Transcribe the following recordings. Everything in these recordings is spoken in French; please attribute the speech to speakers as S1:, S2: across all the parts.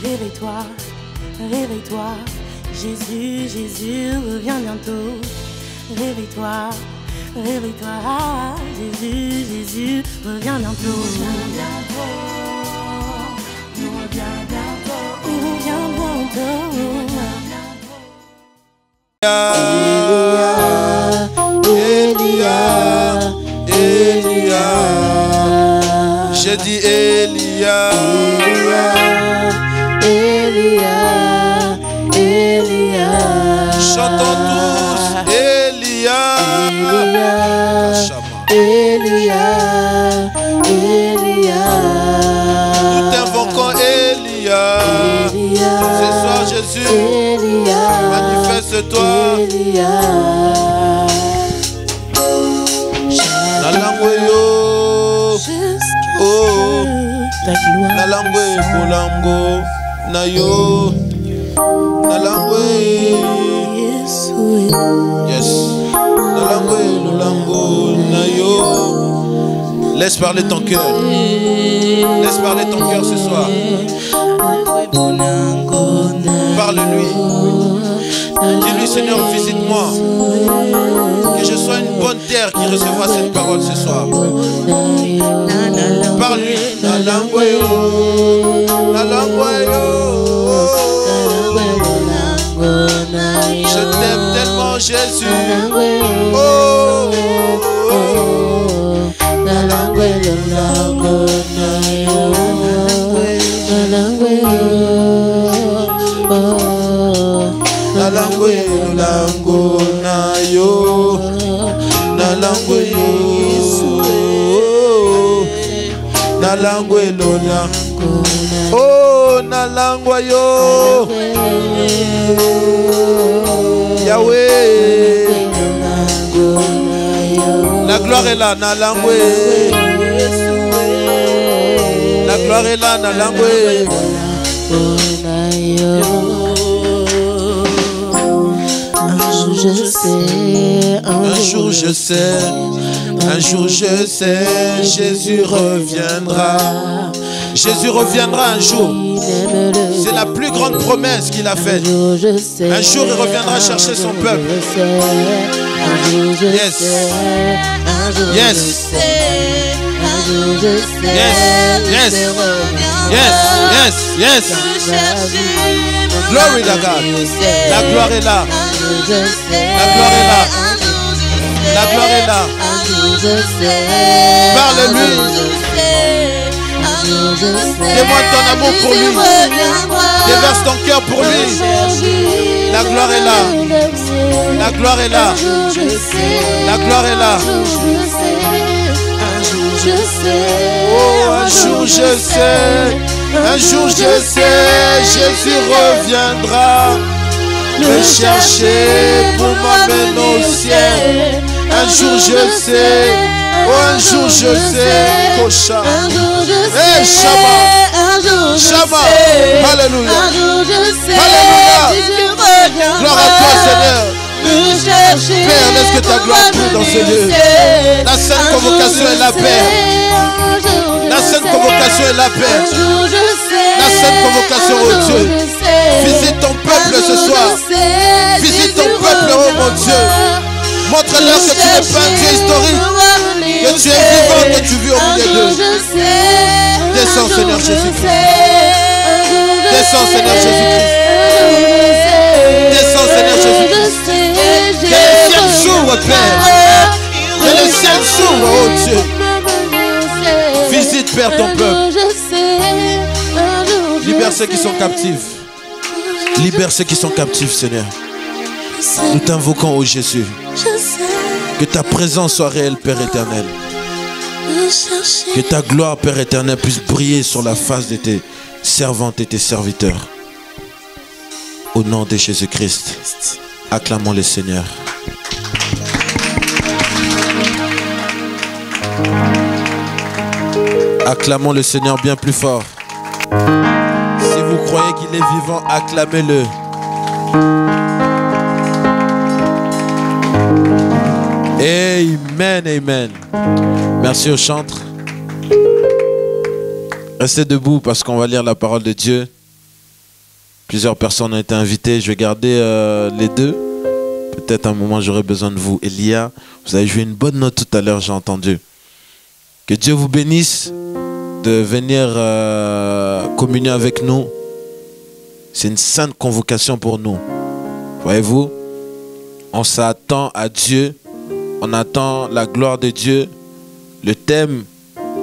S1: Réveille-toi, réveille-toi. Jésus, Jésus revient bientôt. Réveille-toi, réveille-toi. Jésus, Jésus revient bientôt. Il revient bientôt. Il revient bientôt. Il revient bientôt.
S2: Elia, Elia, j'ai dit Elia,
S3: Elia, Elia,
S2: chantons tous Elia,
S3: Elia, Elia,
S2: nous t'invoquons Elia, ce soir Jésus, manifeste-toi. La langue yo, oh, la langue molango, na yo, la langue, yes, la langue molango, na yo. Laisse parler ton cœur, laisse parler ton cœur ce soir. Parle-lui. Dis-lui, Seigneur, visite-moi. Que je sois une bonne terre qui recevra cette parole ce soir. Parle-lui. La langue yo, la langue yo. Je t'aime tellement, Jésus. Oh,
S3: la langue
S2: na yo, na langue yo, na langue lona, oh, na langue yo, Yahweh, la gloire est là, na langue, la gloire est là, na langue. Un jour je sais, un jour je sais, Jésus reviendra. Jésus reviendra un jour. C'est la plus grande promesse qu'il a faite. Un jour il reviendra chercher son peuple. Yes. Yes. Yes. Yes. Yes. Yes. Yes. Glory to God. La gloire est là. La gloire est là. La gloire est là. Parle-lui. Témoigne ton amour pour lui. Déverse ton cœur pour lui. La gloire est là. La gloire est là. La gloire est là. Oh, un jour je sais. Un jour je sais. Jésus reviendra me chercher pour m'amener au ciel. Un jour je sais, oh un jour je sais, Kocha, hey Shama, Shama, Alléluia, Alléluia, gloire à toi Seigneur. Père, laisse que ta gloire brille dans ce lieu. La sainte convocation est la paix. La sainte convocation est la paix. La sainte convocation, oh Dieu. Visite ton peuple ce soir. Visite ton peuple, oh mon Dieu. Montre-leur que tu n'es pas un Dieu historique. Que tu es vivant, que tu vis au milieu d'eux. Descends Seigneur Jésus-Christ. Descends Seigneur Jésus-Christ. Descends Seigneur Jésus-Christ. Que les ciels s'ouvrent, Père. Que les ciels s'ouvrent, oh Dieu. Visite, Père, ton peuple. Libère ceux qui sont captifs. Libère ceux qui sont captifs, Seigneur. Nous t'invoquons, oh Jésus. Que ta présence soit réelle, Père éternel. Que ta gloire, Père éternel, puisse briller sur la face de tes servantes et tes serviteurs. Au nom de Jésus-Christ, acclamons le Seigneur. Acclamons le Seigneur bien plus fort. Si vous croyez qu'il est vivant, acclamez-le. Amen, amen. Merci aux chantres. Restez debout parce qu'on va lire la parole de Dieu. Plusieurs personnes ont été invitées. Je vais garder les deux. Peut-être un moment, j'aurai besoin de vous. Elia, vous avez joué une bonne note tout à l'heure, j'ai entendu. Que Dieu vous bénisse de venir communier avec nous. C'est une sainte convocation pour nous. Voyez-vous, on s'attend à Dieu. On attend la gloire de Dieu. Le thème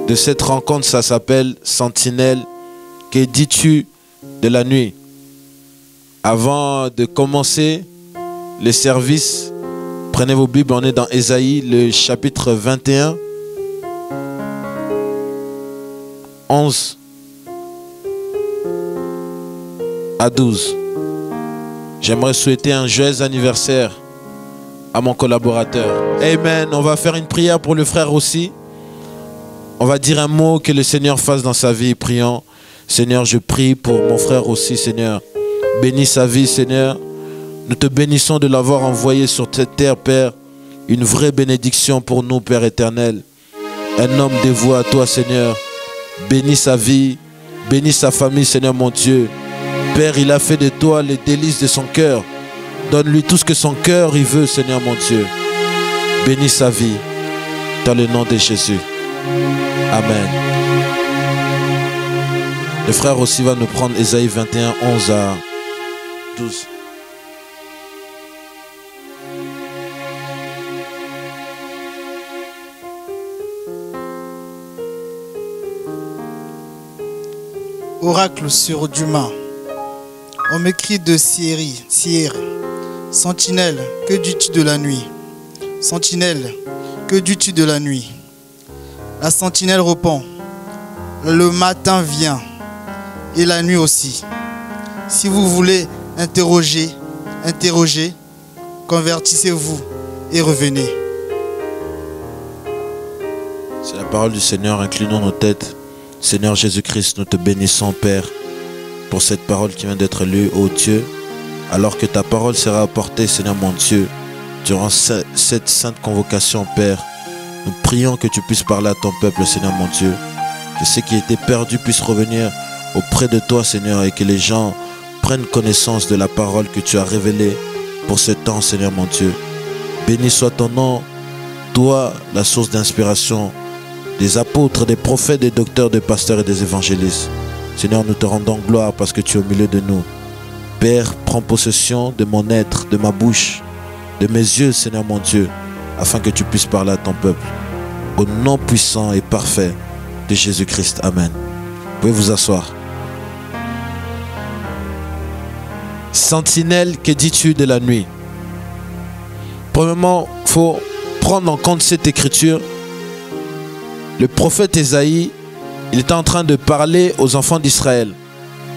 S2: de cette rencontre, ça s'appelle Sentinelle. Que dis-tu de la nuit? Avant de commencer le service, prenez vos Bibles, on est dans Ésaïe, le chapitre 21, 11 à 12. J'aimerais souhaiter un joyeux anniversaire à mon collaborateur. Amen. On va faire une prière pour le frère aussi. On va dire un mot que le Seigneur fasse dans sa vie. Prions. Seigneur, je prie pour mon frère aussi, Seigneur. Bénis sa vie, Seigneur. Nous te bénissons de l'avoir envoyé sur cette terre, Père. Une vraie bénédiction pour nous, Père éternel. Un homme dévoué à toi, Seigneur. Bénis sa vie. Bénis sa famille, Seigneur mon Dieu. Père, il a fait de toi les délices de son cœur. Donne-lui tout ce que son cœur il veut, Seigneur mon Dieu. Bénis sa vie. Dans le nom de Jésus. Amen. Le frère aussi va nous prendre Ésaïe 21, 11 à 12.
S4: Oracle sur Dumas. On m'écrit de Sierre. Sentinelle, que dis-tu de la nuit? Sentinelle, que dis-tu de la nuit? La sentinelle répond, le matin vient, et la nuit aussi. Si vous voulez interroger, convertissez-vous et revenez.
S2: C'est la parole du Seigneur, inclinons nos têtes. Seigneur Jésus-Christ, nous te bénissons, Père, pour cette parole qui vient d'être lue, ô Dieu. Alors que ta parole sera apportée, Seigneur mon Dieu, durant cette sainte convocation, Père, nous prions que tu puisses parler à ton peuple, Seigneur mon Dieu. Que ceux qui étaient perdus puissent revenir auprès de toi, Seigneur, et que les gens prennent connaissance de la parole que tu as révélée pour ce temps, Seigneur mon Dieu. Béni soit ton nom, toi, la source d'inspiration des apôtres, des prophètes, des docteurs, des pasteurs et des évangélistes. Seigneur, nous te rendons gloire parce que tu es au milieu de nous. Père, prends possession de mon être, de ma bouche, de mes yeux, Seigneur mon Dieu, afin que tu puisses parler à ton peuple. Au nom puissant et parfait de Jésus-Christ. Amen. Vous pouvez vous asseoir. Sentinelle, que dis-tu de la nuit? Premièrement, il faut prendre en compte cette écriture. Le prophète Ésaïe, il était en train de parler aux enfants d'Israël.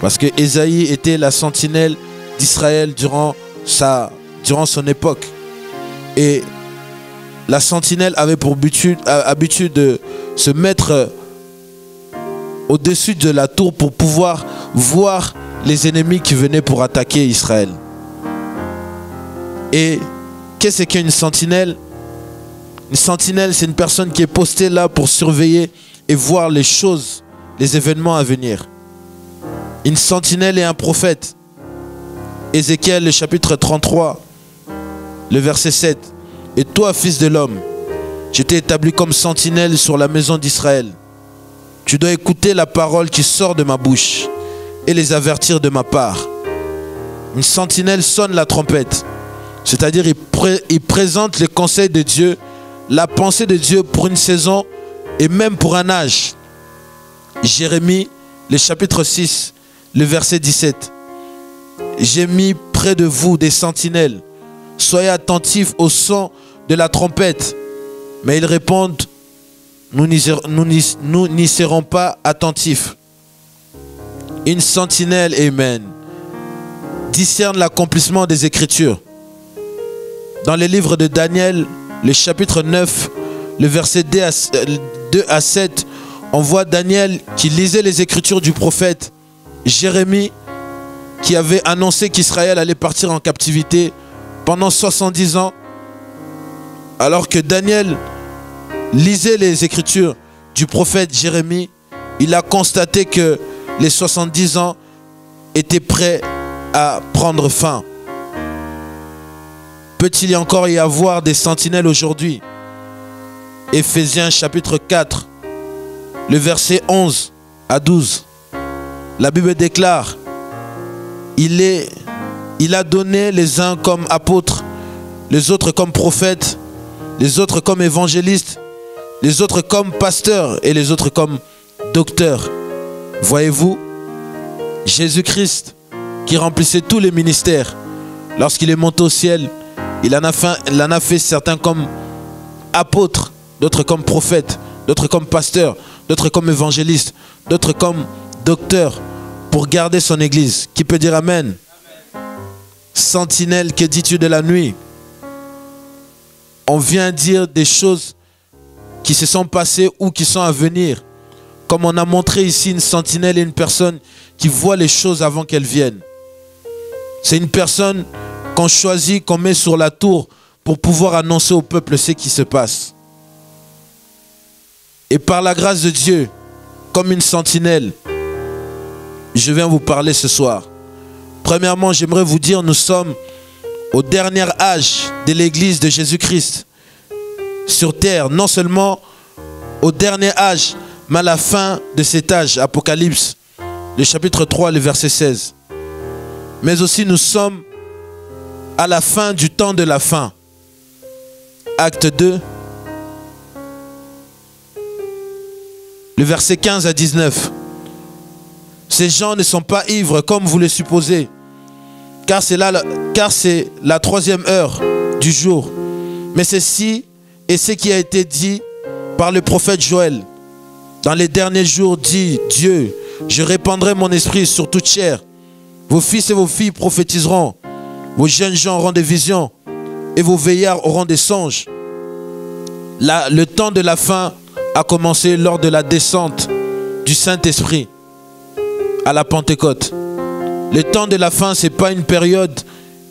S2: Parce que Ésaïe était la sentinelle d'Israël durant son époque. Et la sentinelle avait pour habitude de se mettre au-dessus de la tour pour pouvoir voir les ennemis qui venaient pour attaquer Israël. Et qu'est-ce qu'une sentinelle? Une sentinelle, c'est une personne qui est postée là pour surveiller et voir les choses, les événements à venir. Une sentinelle est un prophète. Ézéchiel, le chapitre 33, le verset 7. Et toi, fils de l'homme, je t'ai établi comme sentinelle sur la maison d'Israël. Tu dois écouter la parole qui sort de ma bouche et les avertir de ma part. Une sentinelle sonne la trompette. C'est-à-dire, il présente les conseils de Dieu, la pensée de Dieu pour une saison et même pour un âge. Jérémie, le chapitre 6, le verset 17. J'ai mis près de vous des sentinelles. Soyez attentifs au son de la trompette. Mais ils répondent, nous n'y serons pas attentifs. Une sentinelle, amen, discerne l'accomplissement des Écritures. Dans les livres de Daniel, le chapitre 9, le verset 2 à 7, on voit Daniel qui lisait les Écritures du prophète Jérémie, qui avait annoncé qu'Israël allait partir en captivité pendant 70 ans. Alors que Daniel lisait les Écritures du prophète Jérémie, il a constaté que les 70 ans étaient près à prendre fin. Peut-il encore y avoir des sentinelles aujourd'hui? Éphésiens chapitre 4, le verset 11 à 12. La Bible déclare, il a donné les uns comme apôtres, les autres comme prophètes, les autres comme évangélistes, les autres comme pasteurs et les autres comme docteurs. Voyez-vous, Jésus-Christ, qui remplissait tous les ministères, lorsqu'il est monté au ciel, il en a fait certains comme apôtres, d'autres comme prophètes, d'autres comme pasteurs, d'autres comme évangélistes, d'autres comme docteurs, pour garder son église. Qui peut dire amen? Sentinelle, que dis-tu de la nuit? On vient dire des choses qui se sont passées ou qui sont à venir. Comme on a montré ici, une sentinelle est une personne qui voit les choses avant qu'elles viennent. C'est une personne qu'on choisit, qu'on met sur la tour pour pouvoir annoncer au peuple ce qui se passe. Et par la grâce de Dieu, comme une sentinelle, je viens vous parler ce soir. Premièrement, j'aimerais vous dire, nous sommes au dernier âge de l'église de Jésus-Christ sur terre. Non seulement au dernier âge, mais à la fin de cet âge, Apocalypse, le chapitre 3, le verset 16. Mais aussi nous sommes à la fin du temps de la fin. Acte 2, le verset 15 à 19. Ces gens ne sont pas ivres comme vous le supposez, car c'est la troisième heure du jour. Mais ceci est ce qui a été dit par le prophète Joël. Dans les derniers jours, dit Dieu, je répandrai mon esprit sur toute chair. Vos fils et vos filles prophétiseront. Vos jeunes gens auront des visions et vos veillards auront des songes. Le temps de la fin a commencé lors de la descente du Saint-Esprit à la Pentecôte. Le temps de la fin, ce n'est pas une période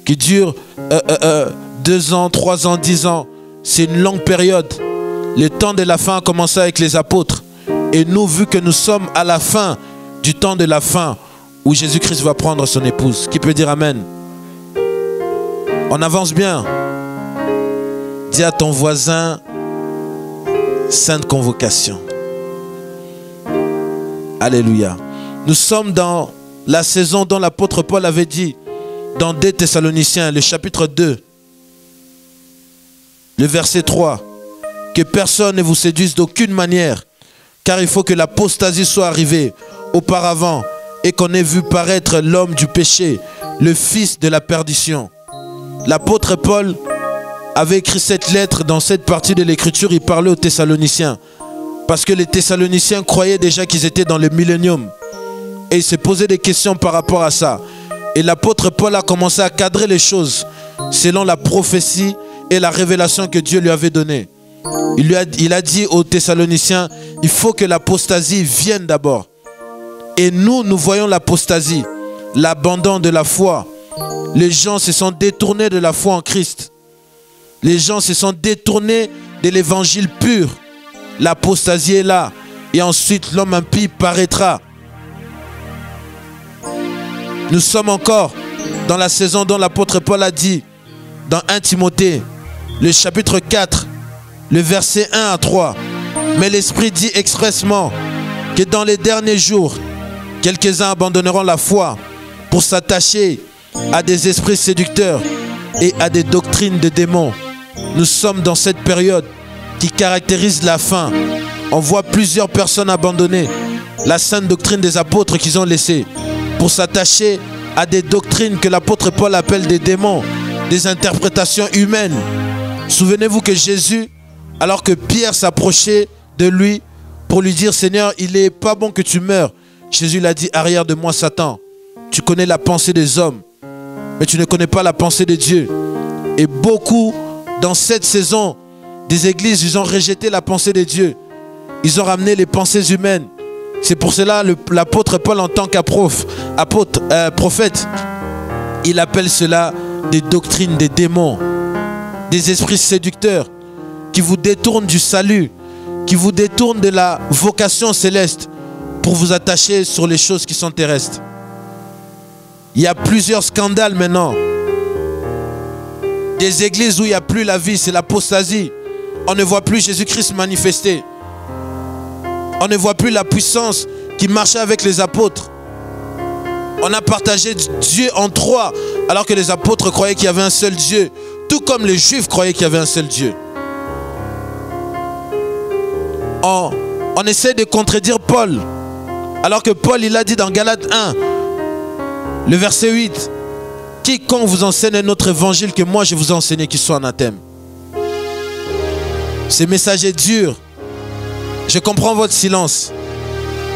S2: qui dure 2 ans, 3 ans, 10 ans. C'est une longue période. Le temps de la fin a commencé avec les apôtres. Et nous, vu que nous sommes à la fin du temps de la fin, où Jésus-Christ va prendre son épouse. Qui peut dire amen? On avance bien. Dis à ton voisin, sainte convocation. Alléluia. Nous sommes dans la saison dont l'apôtre Paul avait dit dans 2 Thessaloniciens, le chapitre 2, le verset 3, que personne ne vous séduise d'aucune manière, car il faut que l'apostasie soit arrivée auparavant et qu'on ait vu paraître l'homme du péché, le fils de la perdition. L'apôtre Paul avait écrit cette lettre dans cette partie de l'écriture. Il parlait aux Thessaloniciens parce que les Thessaloniciens croyaient déjà qu'ils étaient dans le millénium et ils se posaient des questions par rapport à ça. Et l'apôtre Paul a commencé à cadrer les choses selon la prophétie et la révélation que Dieu lui avait donnée. Il a dit aux Thessaloniciens, il faut que l'apostasie vienne d'abord. Et nous voyons l'apostasie, l'abandon de la foi. Les gens se sont détournés de la foi en Christ. Les gens se sont détournés de l'évangile pur. L'apostasie est là. Et ensuite, l'homme impie paraîtra. Nous sommes encore dans la saison dont l'apôtre Paul a dit, dans 1 Timothée, le chapitre 4, le verset 1 à 3. Mais l'Esprit dit expressement que dans les derniers jours, quelques-uns abandonneront la foi pour s'attacher à des esprits séducteurs et à des doctrines de démons. Nous sommes dans cette période qui caractérise la fin. On voit plusieurs personnes abandonner la sainte doctrine des apôtres qu'ils ont laissée pour s'attacher à des doctrines que l'apôtre Paul appelle des démons, des interprétations humaines. Souvenez-vous que Jésus, alors que Pierre s'approchait de lui pour lui dire « Seigneur, il n'est pas bon que tu meurs », Jésus l'a dit « Arrière de moi, Satan, tu connais la pensée des hommes, mais tu ne connais pas la pensée de Dieu. » Et beaucoup, dans cette saison, des églises, ils ont rejeté la pensée de Dieu. Ils ont ramené les pensées humaines. C'est pour cela l'apôtre Paul, en tant prophète, il appelle cela des doctrines des démons, des esprits séducteurs qui vous détournent du salut, qui vous détournent de la vocation céleste pour vous attacher sur les choses qui sont terrestres. Il y a plusieurs scandales maintenant. Des églises où il n'y a plus la vie, c'est l'apostasie. On ne voit plus Jésus-Christ manifester. On ne voit plus la puissance qui marchait avec les apôtres. On a partagé Dieu en trois, alors que les apôtres croyaient qu'il y avait un seul Dieu. Tout comme les Juifs croyaient qu'il y avait un seul Dieu. On essaie de contredire Paul. Alors que Paul, il a dit dans Galates 1, le verset 8, « Quiconque vous enseigne un autre évangile que moi je vous ai enseigné, qu'il soit anathème. » Ce message est dur. Je comprends votre silence.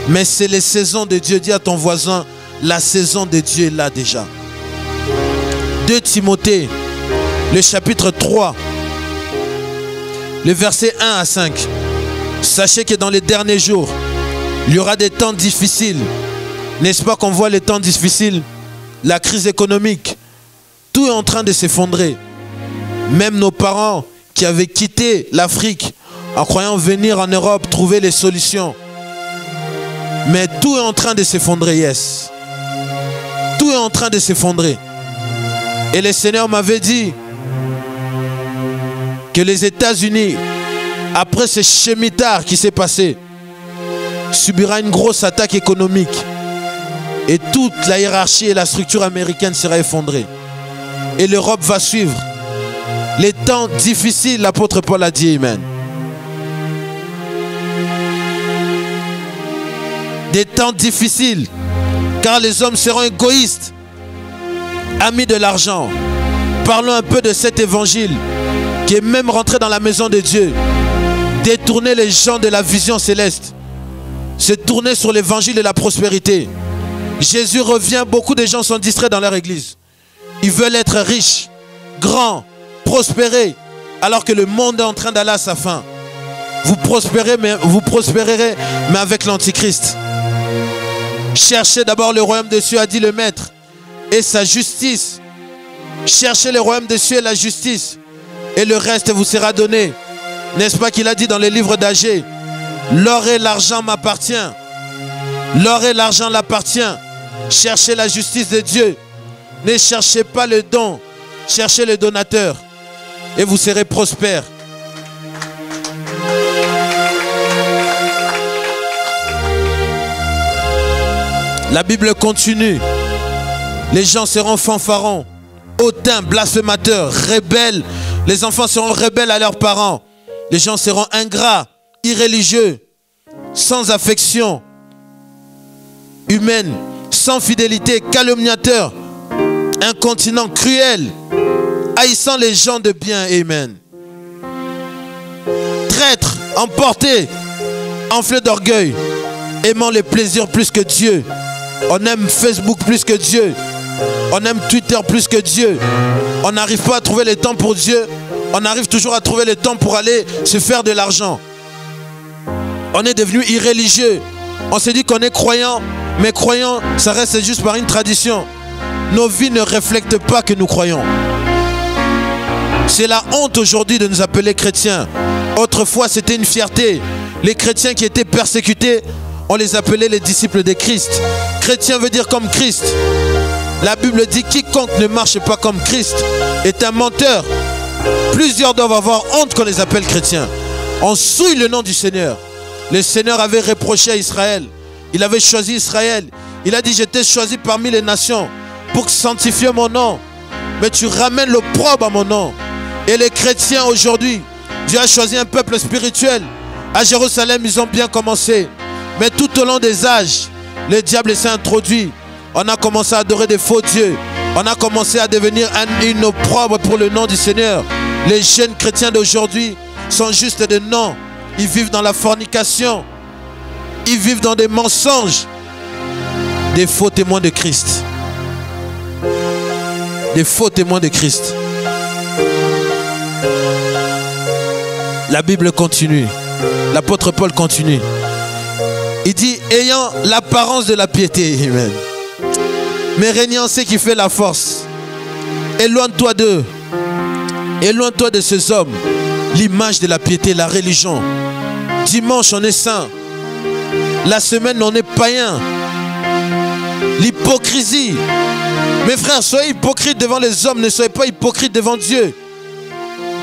S2: Mais c'est les saisons de Dieu. Dis à ton voisin, la saison de Dieu est là déjà. 2 Timothée, le chapitre 3, le verset 1 à 5. Sachez que dans les derniers jours, il y aura des temps difficiles. N'est-ce pas qu'on voit les temps difficiles? La crise économique, tout est en train de s'effondrer. Même nos parents qui avaient quitté l'Afrique en croyant venir en Europe trouver les solutions. Mais tout est en train de s'effondrer, yes. Tout est en train de s'effondrer. Et le Seigneur m'avait dit que les États-Unis, après ce chemitard qui s'est passé, subira une grosse attaque économique. Et toute la hiérarchie et la structure américaine sera effondrée. Et l'Europe va suivre. Les temps difficiles, l'apôtre Paul a dit amen. Des temps difficiles, car les hommes seront égoïstes, amis de l'argent. Parlons un peu de cet évangile qui est même rentré dans la maison de Dieu. Détourner les gens de la vision céleste. Se tourner sur l'évangile de la prospérité. Jésus revient, beaucoup de gens sont distraits dans leur église. Ils veulent être riches, grands, prospérer, alors que le monde est en train d'aller à sa fin. Vous prospérerez, mais avec l'Antichrist. Cherchez d'abord le royaume des cieux, a dit le Maître, et sa justice. Cherchez le royaume des cieux et la justice, et le reste vous sera donné. N'est-ce pas qu'il a dit dans les livres d'Agé? L'or et l'argent m'appartient. L'or et l'argent l'appartient. Cherchez la justice de Dieu. Ne cherchez pas le don, cherchez le donateur, et vous serez prospères. La Bible continue. Les gens seront fanfarons, hautains, blasphémateurs, rebelles. Les enfants seront rebelles à leurs parents. Les gens seront ingrats, irréligieux, sans affection humaine, sans fidélité, calomniateurs, incontinents, cruels, haïssant les gens de bien. Amen. Traîtres, emportés, enflés d'orgueil, aimant les plaisirs plus que Dieu. On aime Facebook plus que Dieu. On aime Twitter plus que Dieu. On n'arrive pas à trouver le temps pour Dieu. On arrive toujours à trouver le temps pour aller se faire de l'argent. On est devenu irréligieux. On s'est dit qu'on est croyant, mais croyant, ça reste juste par une tradition. Nos vies ne reflètent pas que nous croyons. C'est la honte aujourd'hui de nous appeler chrétiens. Autrefois, c'était une fierté. Les chrétiens qui étaient persécutés, on les appelait les disciples de Christ. Chrétien veut dire comme Christ. La Bible dit quiconque ne marche pas comme Christ est un menteur. Plusieurs doivent avoir honte qu'on les appelle chrétiens. On souille le nom du Seigneur. Le Seigneur avait reproché à Israël. Il avait choisi Israël. Il a dit j'étais choisi parmi les nations pour sanctifier mon nom. Mais tu ramènes l'opprobre à mon nom. Et les chrétiens aujourd'hui, Dieu a choisi un peuple spirituel. À Jérusalem, ils ont bien commencé. Mais tout au long des âges, le diable s'est introduit. On a commencé à adorer des faux dieux. On a commencé à devenir une opprobre pour le nom du Seigneur. Les jeunes chrétiens d'aujourd'hui sont juste des noms. Ils vivent dans la fornication. Ils vivent dans des mensonges. Des faux témoins de Christ. Des faux témoins de Christ. La Bible continue. L'apôtre Paul continue. Il dit, ayant l'apparence de la piété, amen, mais régnant ce qui fait la force. Éloigne-toi d'eux. Éloigne-toi de ces hommes. L'image de la piété, la religion. Dimanche, on est saint. La semaine, on est païen. L'hypocrisie. Mes frères, soyez hypocrites devant les hommes, ne soyez pas hypocrites devant Dieu.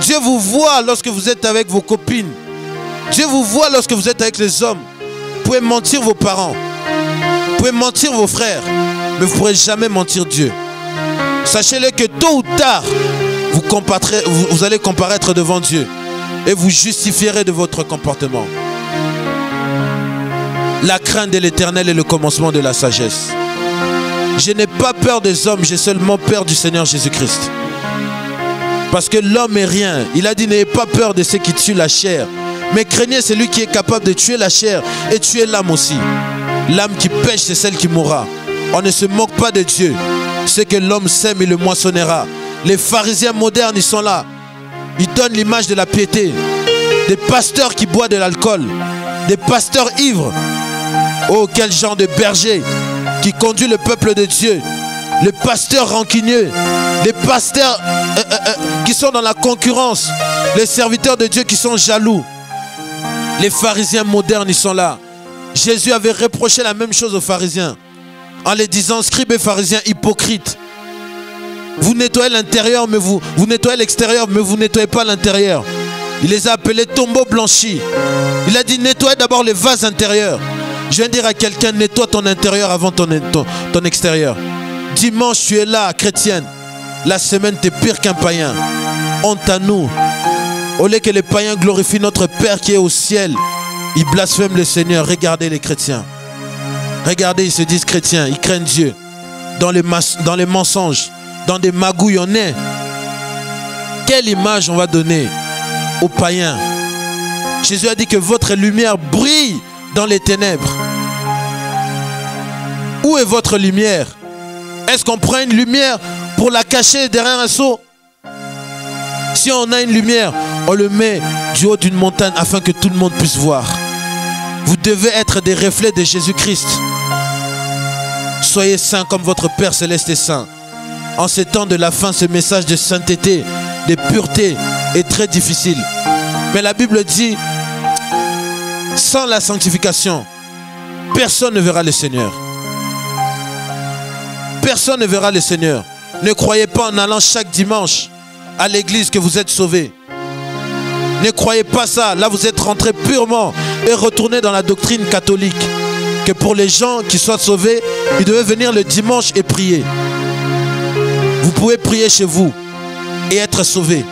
S2: Dieu vous voit lorsque vous êtes avec vos copines. Dieu vous voit lorsque vous êtes avec les hommes. Vous pouvez mentir vos parents. Vous pouvez mentir vos frères. Mais vous ne pourrez jamais mentir Dieu. Sachez-le que tôt ou tard, vous allez comparaître devant Dieu. Et vous justifierez de votre comportement. La crainte de l'Éternel est le commencement de la sagesse. Je n'ai pas peur des hommes, j'ai seulement peur du Seigneur Jésus-Christ. Parce que l'homme est rien. Il a dit, n'ayez pas peur de ceux qui tuent la chair. Mais craignez celui qui est capable de tuer la chair et tuer l'âme aussi. L'âme qui pêche, c'est celle qui mourra. On ne se moque pas de Dieu. Ce que l'homme sème, il le moissonnera. Les pharisiens modernes, ils sont là. Ils donnent l'image de la piété. Des pasteurs qui boivent de l'alcool. Des pasteurs ivres. Oh, quel genre de berger qui conduit le peuple de Dieu. Les pasteurs rancunieux. Les pasteurs qui sont dans la concurrence. Les serviteurs de Dieu qui sont jaloux. Les pharisiens modernes, ils sont là. Jésus avait reproché la même chose aux pharisiens. En les disant, scribes et pharisiens hypocrites. Vous nettoyez l'intérieur, mais vous nettoyez l'extérieur, mais vous ne nettoyez pas l'intérieur. Il les a appelés tombeaux blanchis. Il a dit, nettoyez d'abord les vases intérieurs. Je viens dire à quelqu'un, nettoie ton intérieur avant ton extérieur. Dimanche, tu es là, chrétienne. La semaine, tu es pire qu'un païen. Honte à nous. Au lieu que les païens glorifient notre Père qui est au ciel, ils blasphèment le Seigneur. Regardez les chrétiens. Regardez, ils se disent chrétiens, ils craignent Dieu. Dans les mensonges, dans des magouilles, on est. Quelle image on va donner aux païens? Jésus a dit que votre lumière brille dans les ténèbres. Où est votre lumière? Est-ce qu'on prend une lumière pour la cacher derrière un seau? Si on a une lumière, on le met du haut d'une montagne afin que tout le monde puisse voir. Vous devez être des reflets de Jésus-Christ. Soyez saints comme votre Père Céleste est saint. En ces temps de la fin, ce message de sainteté, de pureté est très difficile. Mais la Bible dit, sans la sanctification, personne ne verra le Seigneur. Personne ne verra le Seigneur. Ne croyez pas en allant chaque dimanche à l'église que vous êtes sauvés. Ne croyez pas ça. Là, vous êtes rentrés purement et retournés dans la doctrine catholique. Que pour les gens qui soient sauvés, ils devaient venir le dimanche et prier. Vous pouvez prier chez vous et être sauvés.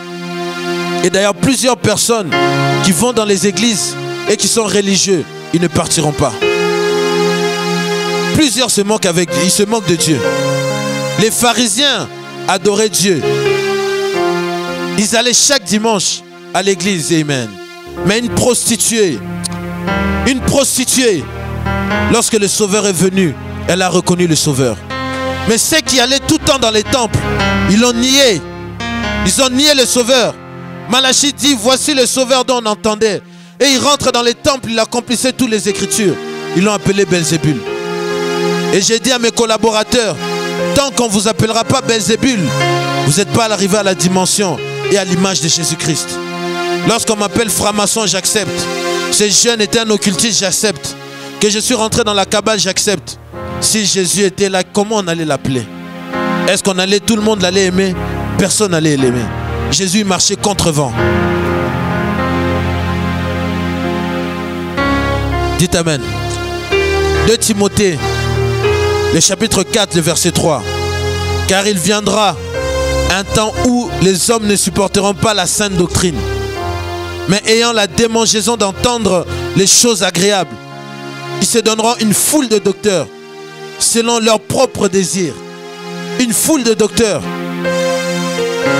S2: Et d'ailleurs, plusieurs personnes qui vont dans les églises et qui sont religieux, ils ne partiront pas. Plusieurs se moquent avec Dieu, ils se moquent de Dieu. Les pharisiens adoraient Dieu. Ils allaient chaque dimanche à l'église, amen. Mais une prostituée, lorsque le Sauveur est venu, elle a reconnu le Sauveur. Mais ceux qui allaient tout le temps dans les temples, ils l'ont nié. Ils ont nié le Sauveur. Malachie dit, voici le Sauveur dont on entendait. Et il rentre dans les temples, il accomplissait toutes les Écritures. Ils l'ont appelé Belzébul. Et j'ai dit à mes collaborateurs, tant qu'on ne vous appellera pas Belzébul, vous n'êtes pas arrivé à la dimension et à l'image de Jésus-Christ. Lorsqu'on m'appelle franc-maçon, j'accepte. Ces jeunes étaient un occultiste, j'accepte. Que je suis rentré dans la cabale, j'accepte. Si Jésus était là, comment on allait l'appeler? Est-ce qu'on allait, tout le monde l'allait aimer? Personne n'allait l'aimer. Jésus marchait contre vent. Dites Amen. 2 Timothée, le chapitre 4, le verset 3. Car il viendra un temps où les hommes ne supporteront pas la sainte doctrine, mais ayant la démangeaison d'entendre les choses agréables, ils se donneront une foule de docteurs, selon leurs propres désirs. Une foule de docteurs.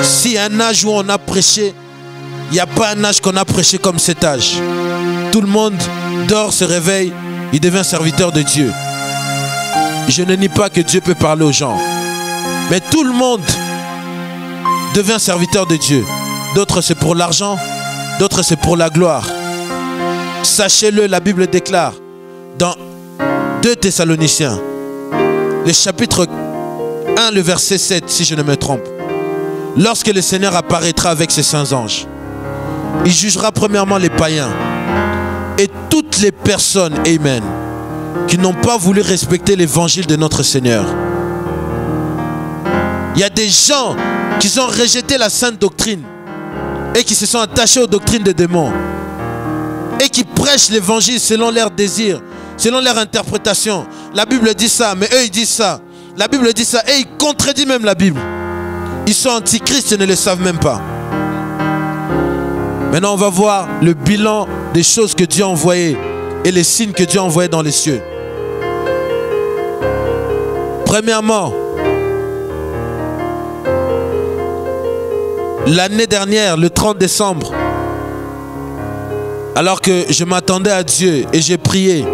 S2: Si un âge où on a prêché, il n'y a pas un âge qu'on a prêché comme cet âge. Tout le monde dort, se réveille, il devient serviteur de Dieu. Je ne nie pas que Dieu peut parler aux gens, mais tout le monde devient serviteur de Dieu. D'autres c'est pour l'argent, d'autres c'est pour la gloire. Sachez-le, la Bible déclare dans 2 Thessaloniciens, le chapitre 1, le verset 7, si je ne me trompe. Lorsque le Seigneur apparaîtra avec ses saints anges, il jugera premièrement les païens et toutes les personnes, amen, qui n'ont pas voulu respecter l'évangile de notre Seigneur. Il y a des gens qui ont rejeté la sainte doctrine et qui se sont attachés aux doctrines des démons et qui prêchent l'évangile selon leurs désirs, selon leur interprétation. La Bible dit ça, mais eux ils disent ça. La Bible dit ça et ils contredisent même la Bible. Ils sont antichrist et ne le savent même pas. Maintenant on va voir le bilan des choses que Dieu a envoyées et les signes que Dieu a envoyés dans les cieux. Premièrement, l'année dernière, le 30 décembre, alors que je m'attendais à Dieu et j'ai prié,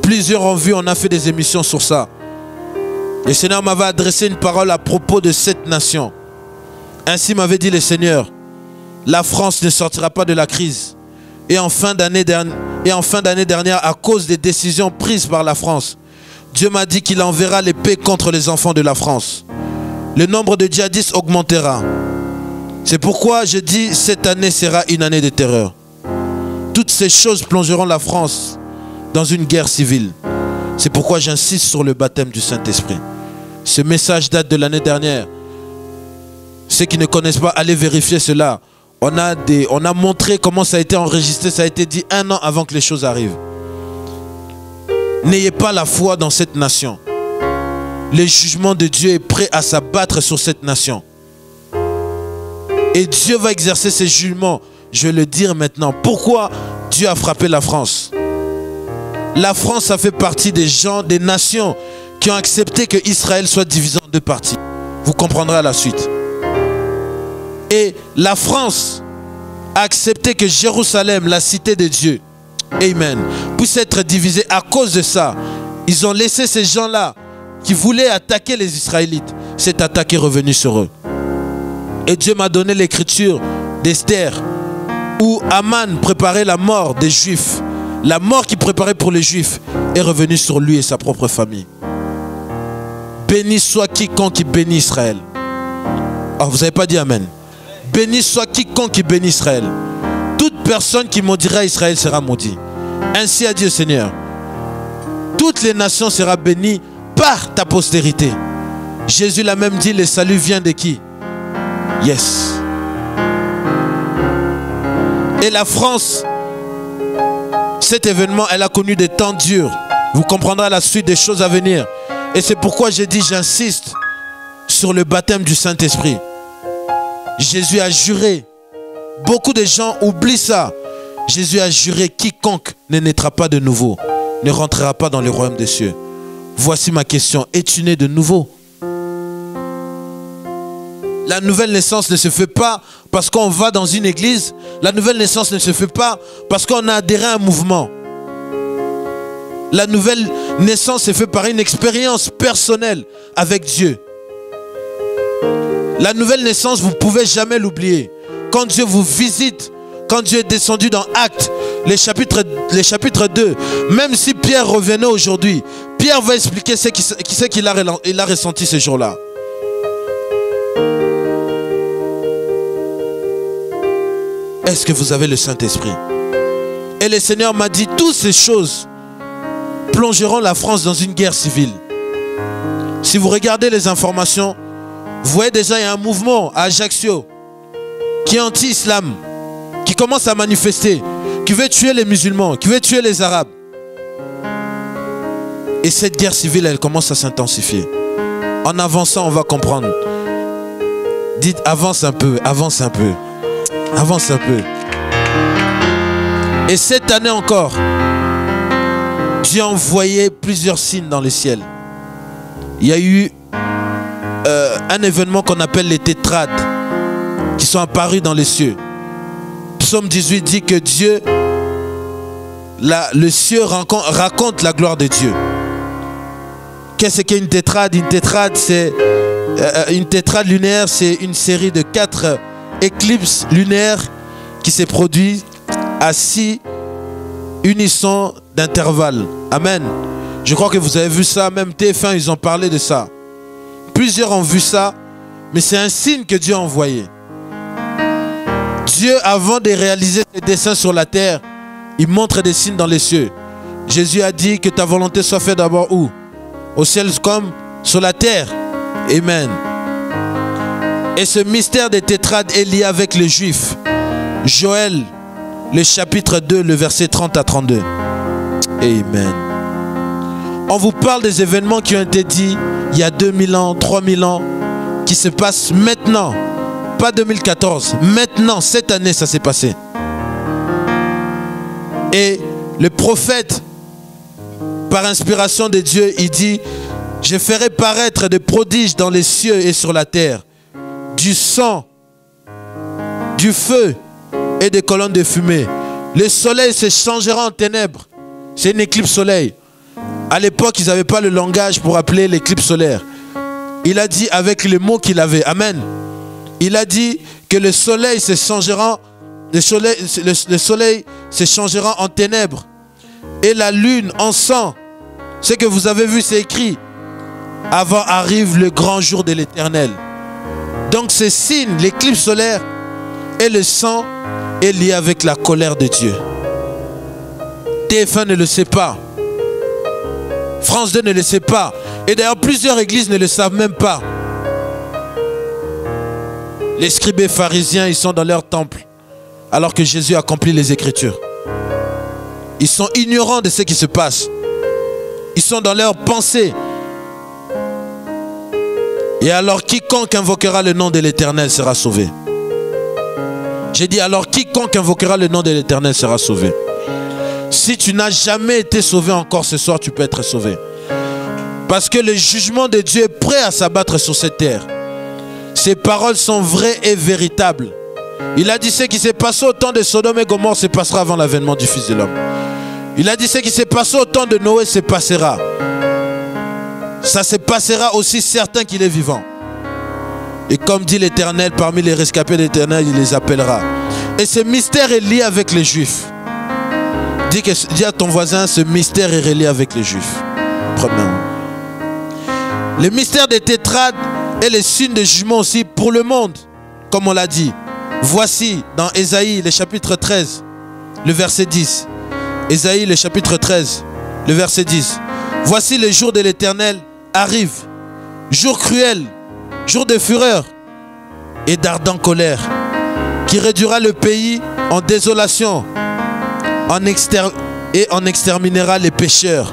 S2: plusieurs ont vu, on a fait des émissions sur ça. Le Seigneur m'avait adressé une parole à propos de cette nation. Ainsi m'avait dit le Seigneur, la France ne sortira pas de la crise. Et en fin d'année dernière, à cause des décisions prises par la France, Dieu m'a dit qu'il enverra l'épée contre les enfants de la France. Le nombre de djihadistes augmentera. C'est pourquoi je dis cette année sera une année de terreur. Toutes ces choses plongeront la France dans une guerre civile. C'est pourquoi j'insiste sur le baptême du Saint-Esprit. Ce message date de l'année dernière. Ceux qui ne connaissent pas, allez vérifier cela. On a montré comment ça a été enregistré, ça a été dit 1 an avant que les choses arrivent. N'ayez pas la foi dans cette nation. Le jugement de Dieu est prêt à s'abattre sur cette nation. Et Dieu va exercer ses jugements. Je vais le dire maintenant. Pourquoi Dieu a frappé la France? La France a fait partie des gens, des nations qui ont accepté que Israël soit divisé en 2 parties. Vous comprendrez à la suite. Et la France a accepté que Jérusalem, la cité de Dieu, Amen, puisse être divisée. À cause de ça, ils ont laissé ces gens-là qui voulaient attaquer les Israélites. Cette attaque est revenue sur eux. Et Dieu m'a donné l'écriture d'Esther, où Aman préparait la mort des Juifs. La mort qu'il préparait pour les Juifs est revenue sur lui et sa propre famille. Béni soit quiconque qui bénit Israël. Oh, vous n'avez pas dit Amen. Béni soit quiconque qui bénit Israël. Toute personne qui maudira Israël sera maudit. Ainsi a dit le Seigneur. Toutes les nations seront bénies par ta postérité. Jésus l'a même dit, le salut vient de qui? Yes. Et la France, cet événement, elle a connu des temps durs. Vous comprendrez à la suite des choses à venir. Et c'est pourquoi j'ai dit, j'insiste sur le baptême du Saint-Esprit. Jésus a juré. Beaucoup de gens oublient ça. Jésus a juré, quiconque ne naîtra pas de nouveau ne rentrera pas dans le royaume des cieux. Voici ma question, es-tu né de nouveau? La nouvelle naissance ne se fait pas parce qu'on va dans une église. La nouvelle naissance ne se fait pas parce qu'on a adhéré à un mouvement. La nouvelle naissance se fait par une expérience personnelle avec Dieu. La nouvelle naissance, vous ne pouvez jamais l'oublier. Quand Dieu vous visite, quand Dieu est descendu dans Actes, les chapitres 2, même si Pierre revenait aujourd'hui, Pierre va expliquer ce qu'il a ressenti ce jour-là. Est-ce que vous avez le Saint-Esprit? Et le Seigneur m'a dit, toutes ces choses plongeront la France dans une guerre civile. Si vous regardez les informations, vous voyez déjà il y a un mouvement à Ajaccio qui est anti-islam, qui commence à manifester, qui veut tuer les musulmans, qui veut tuer les arabes. Et cette guerre civile, elle commence à s'intensifier. En avançant, on va comprendre. Dites, avance un peu, avance un peu. Avance un peu. Et cette année encore, Dieu a envoyé plusieurs signes dans le ciel. Il y a eu un événement qu'on appelle les tétrades qui sont apparus dans les cieux. Psaume 18 dit que Dieu, le ciel raconte la gloire de Dieu. Qu'est-ce qu'une tétrade? Une tétrade, c'est une tétrade lunaire, c'est une série de 4 éclipses lunaires qui se produisent à 6 unissons d'intervalle. Amen. Je crois que vous avez vu ça, même TF1, ils ont parlé de ça. Plusieurs ont vu ça, mais c'est un signe que Dieu a envoyé. Dieu, avant de réaliser ses desseins sur la terre, il montre des signes dans les cieux. Jésus a dit que ta volonté soit faite d'abord où? Au ciel comme sur la terre. Amen. Et ce mystère des tétrades est lié avec les Juifs. Joël, le chapitre 2, le verset 30 à 32. Amen. On vous parle des événements qui ont été dits il y a 2000 ans, 3000 ans, qui se passent maintenant. Pas 2014. Maintenant, cette année, ça s'est passé. Et le prophète, par inspiration de Dieu, il dit: je ferai paraître des prodiges dans les cieux et sur la terre, du sang, du feu et des colonnes de fumée. Le soleil se changera en ténèbres. C'est une éclipse soleil. À l'époque, ils n'avaient pas le langage pour appeler l'éclipse solaire. Il a dit avec les mots qu'il avait. Amen. Il a dit que le soleil se changera, le soleil se changera en ténèbres et la lune en sang. Ce que vous avez vu, c'est écrit. Avant arrive le grand jour de l'Éternel. Donc ce signe, l'éclipse solaire et le sang est lié avec la colère de Dieu. TF1 ne le sait pas. France 2 ne le sait pas. Et d'ailleurs plusieurs églises ne le savent même pas. Les scribes et pharisiens, ils sont dans leur temple alors que Jésus accomplit les Écritures. Ils sont ignorants de ce qui se passe. Ils sont dans leurs pensées. Et alors quiconque invoquera le nom de l'Éternel sera sauvé. J'ai dit alors quiconque invoquera le nom de l'Éternel sera sauvé. Si tu n'as jamais été sauvé encore ce soir, tu peux être sauvé. Parce que le jugement de Dieu est prêt à s'abattre sur cette terre. Ses paroles sont vraies et véritables. Il a dit ce qui s'est passé au temps de Sodome et Gomorrhe se passera avant l'avènement du Fils de l'homme. Il a dit ce qui s'est passé au temps de Noé se passera. Ça se passera aussi certain qu'il est vivant. Et comme dit l'Éternel, parmi les rescapés de l'Éternel, il les appellera. Et ce mystère est lié avec les Juifs. Dis à ton voisin, ce mystère est relié avec les Juifs. Premièrement. Le mystère des tétrades est le signe de jugement aussi pour le monde, comme on l'a dit. Voici dans Ésaïe, le chapitre 13, le verset 10. Ésaïe, le chapitre 13, le verset 10. Voici le jour de l'Éternel arrive, jour cruel, jour de fureur et d'ardente colère, qui réduira le pays en désolation et en exterminera les pécheurs.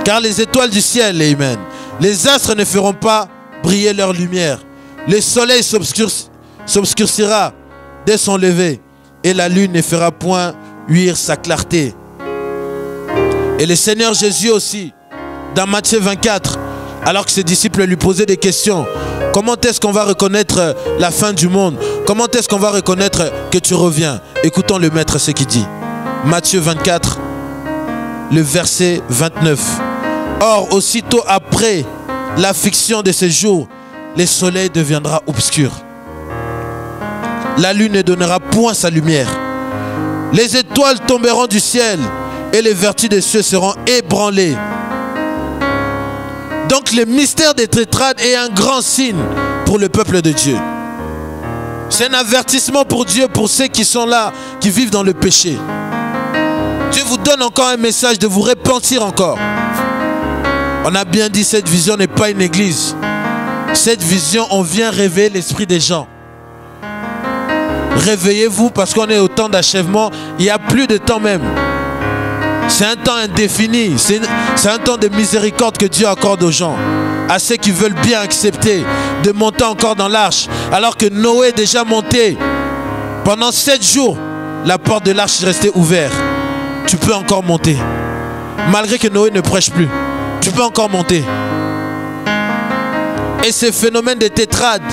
S2: Car les étoiles du ciel, amen, les astres ne feront pas briller leur lumière. Le soleil s'obscurcira dès son lever et la lune ne fera point luire sa clarté. Et le Seigneur Jésus aussi, dans Matthieu 24, alors que ses disciples lui posaient des questions, comment est-ce qu'on va reconnaître la fin du monde? Comment est-ce qu'on va reconnaître que tu reviens? Écoutons le Maître ce qu'il dit. Matthieu 24, le verset 29. Or, aussitôt après l'affliction de ces jours, le soleil deviendra obscur. La lune ne donnera point sa lumière. Les étoiles tomberont du ciel et les vertus des cieux seront ébranlées. Donc le mystère des tétrades est un grand signe pour le peuple de Dieu. C'est un avertissement pour Dieu, pour ceux qui sont là, qui vivent dans le péché. Dieu vous donne encore un message de vous repentir encore. On a bien dit, cette vision n'est pas une église. Cette vision, on vient réveiller l'esprit des gens. Réveillez-vous parce qu'on est au temps d'achèvement. Il n'y a plus de temps même. C'est un temps indéfini. C'est un temps de miséricorde que Dieu accorde aux gens. À ceux qui veulent bien accepter de monter encore dans l'arche. Alors que Noé est déjà monté. Pendant 7 jours, la porte de l'arche est restée ouverte. Tu peux encore monter. Malgré que Noé ne prêche plus. Tu peux encore monter. Et ce phénomène des tétrades,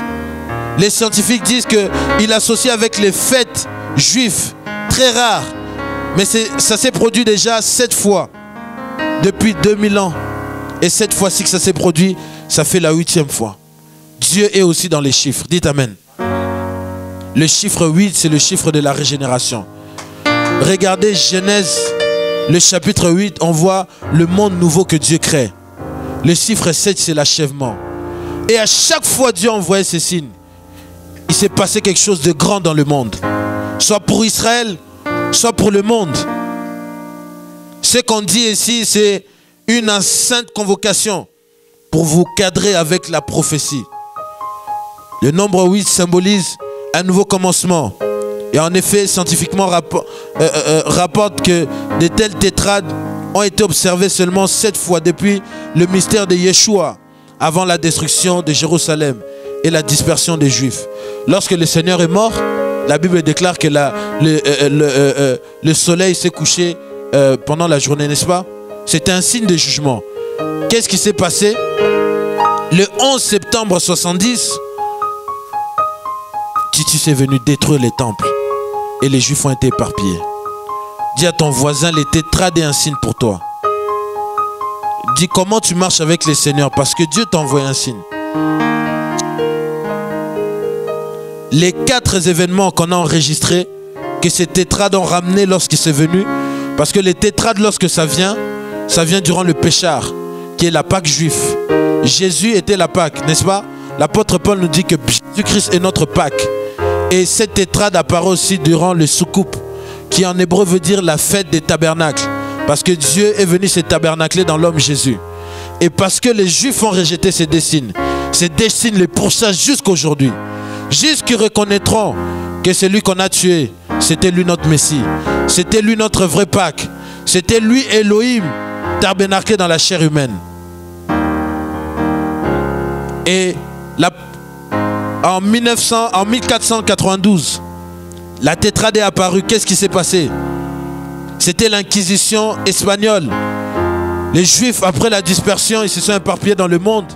S2: les scientifiques disent qu'il associe avec les fêtes juives très rares. Mais ça s'est produit déjà 7 fois depuis 2000 ans. Et cette fois-ci que ça s'est produit, ça fait la 8e fois. Dieu est aussi dans les chiffres. Dites Amen. Le chiffre 8, c'est le chiffre de la régénération. Regardez Genèse, le chapitre 8, on voit le monde nouveau que Dieu crée. Le chiffre 7, c'est l'achèvement. Et à chaque fois Dieu envoyait ces signes. Il s'est passé quelque chose de grand dans le monde. Soit pour Israël, soit pour le monde. Ce qu'on dit ici, c'est une sainte convocation pour vous cadrer avec la prophétie. Le nombre 8 symbolise un nouveau commencement. Et en effet, scientifiquement, rapporte que de tels tétrades ont été observés seulement 7 fois depuis le mystère de Yeshua, avant la destruction de Jérusalem et la dispersion des Juifs. Lorsque le Seigneur est mort, la Bible déclare que le soleil s'est couché pendant la journée, n'est-ce pas? C'était un signe de jugement. Qu'est-ce qui s'est passé? Le 11 septembre 70, Titus est venu détruire les temples et les Juifs ont été éparpillés. Dis à ton voisin, les tétrades est un signe pour toi. Dis comment tu marches avec les seigneurs parce que Dieu t'a envoyé un signe. Les 4 événements qu'on a enregistrés, que ces tétrades ont ramenés lorsqu'il s'est venu, parce que les tétrades, lorsque ça vient durant le Péchar, qui est la Pâque juive. Jésus était la Pâque, n'est-ce pas? L'apôtre Paul nous dit que Jésus-Christ est notre Pâque. Et cette tétrade apparaît aussi durant le Soucoupe, qui en hébreu veut dire la fête des tabernacles. Parce que Dieu est venu se tabernacler dans l'homme Jésus. Et parce que les Juifs ont rejeté ces signes les pourchassent jusqu'aujourd'hui. Jusqu'ils reconnaîtront que c'est lui qu'on a tué. C'était lui notre Messie. C'était lui notre vrai Pâque. C'était lui Elohim, tabernaclé dans la chair humaine. Et en 1492, la tétrade est apparue. Qu'est-ce qui s'est passé? C'était l'Inquisition espagnole. Les Juifs, après la dispersion, ils se sont éparpillés dans le monde.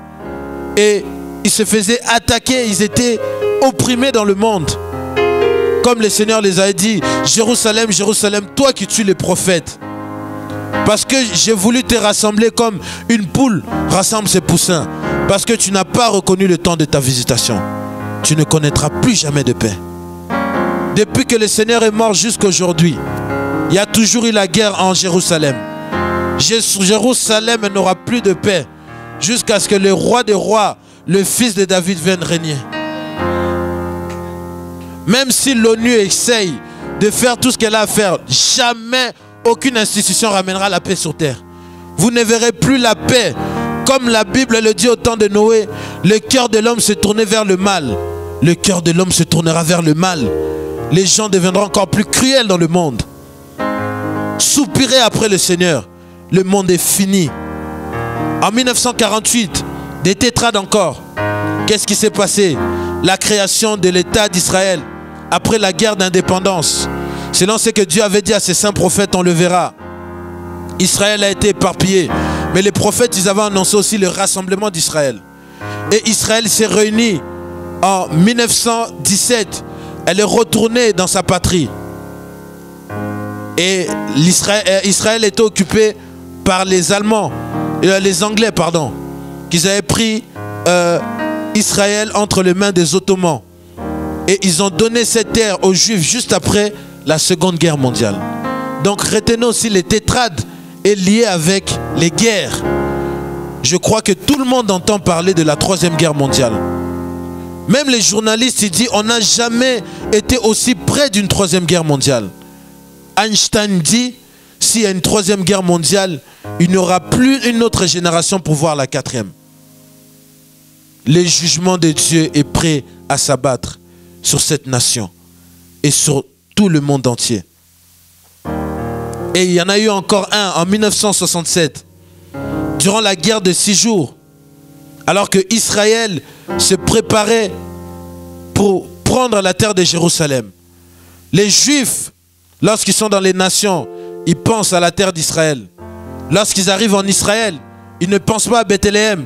S2: Et ils se faisaient attaquer. Ils étaient opprimés dans le monde. Comme le Seigneur les a dit, Jérusalem, Jérusalem, toi qui tues les prophètes. Parce que j'ai voulu te rassembler comme une poule rassemble ses poussins. Parce que tu n'as pas reconnu le temps de ta visitation. Tu ne connaîtras plus jamais de paix. Depuis que le Seigneur est mort jusqu'à aujourd'hui, il y a toujours eu la guerre en Jérusalem. Jérusalem n'aura plus de paix jusqu'à ce que le roi des rois, le fils de David, vienne régner. Même si l'ONU essaye de faire tout ce qu'elle a à faire, jamais aucune institution ramènera la paix sur terre. Vous ne verrez plus la paix. Comme la Bible le dit au temps de Noé, le cœur de l'homme se tournait vers le mal. Le cœur de l'homme se tournera vers le mal. Les gens deviendront encore plus cruels dans le monde. Soupirez après le Seigneur. Le monde est fini. En 1948, des tétrades encore. Qu'est-ce qui s'est passé? La création de l'État d'Israël après la guerre d'indépendance. Selon ce que Dieu avait dit à ses saints prophètes, on le verra. Israël a été éparpillé. Mais les prophètes, ils avaient annoncé aussi le rassemblement d'Israël. Et Israël s'est réuni en 1917. Elle est retournée dans sa patrie. Et Israël était occupé par les Allemands, les Anglais, pardon, qu'ils avaient pris Israël entre les mains des Ottomans. Et ils ont donné cette terre aux Juifs juste après la Seconde Guerre mondiale. Donc retenez aussi les tétrades est lié avec les guerres. Je crois que tout le monde entend parler de la 3e guerre mondiale. Même les journalistes, ils disent on n'a jamais été aussi près d'une 3e guerre mondiale. Einstein dit s'il y a une 3e guerre mondiale, il n'y aura plus une autre génération pour voir la 4e. Le jugement de Dieu est prêt à s'abattre sur cette nation et sur tout le monde entier. Et il y en a eu encore un en 1967, durant la guerre de 6 jours, alors que Israël se préparait pour prendre la terre de Jérusalem. Les Juifs, lorsqu'ils sont dans les nations, ils pensent à la terre d'Israël. Lorsqu'ils arrivent en Israël, ils ne pensent pas à Bethléem.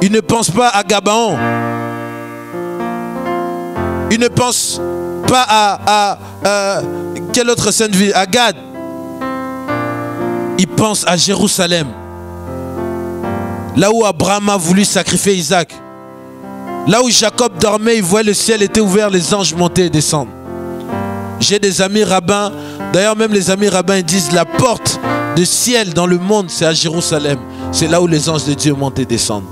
S2: Ils ne pensent pas à Gabaon. Ils ne pensent pas à quelle autre sainte ville? À Gad. Ils pensent à Jérusalem. Là où Abraham a voulu sacrifier Isaac. Là où Jacob dormait, il voyait le ciel était ouvert, les anges montaient et descendent. J'ai des amis rabbins. D'ailleurs, même les amis rabbins ils disent la porte du ciel dans le monde, c'est à Jérusalem. C'est là où les anges de Dieu montent et descendent.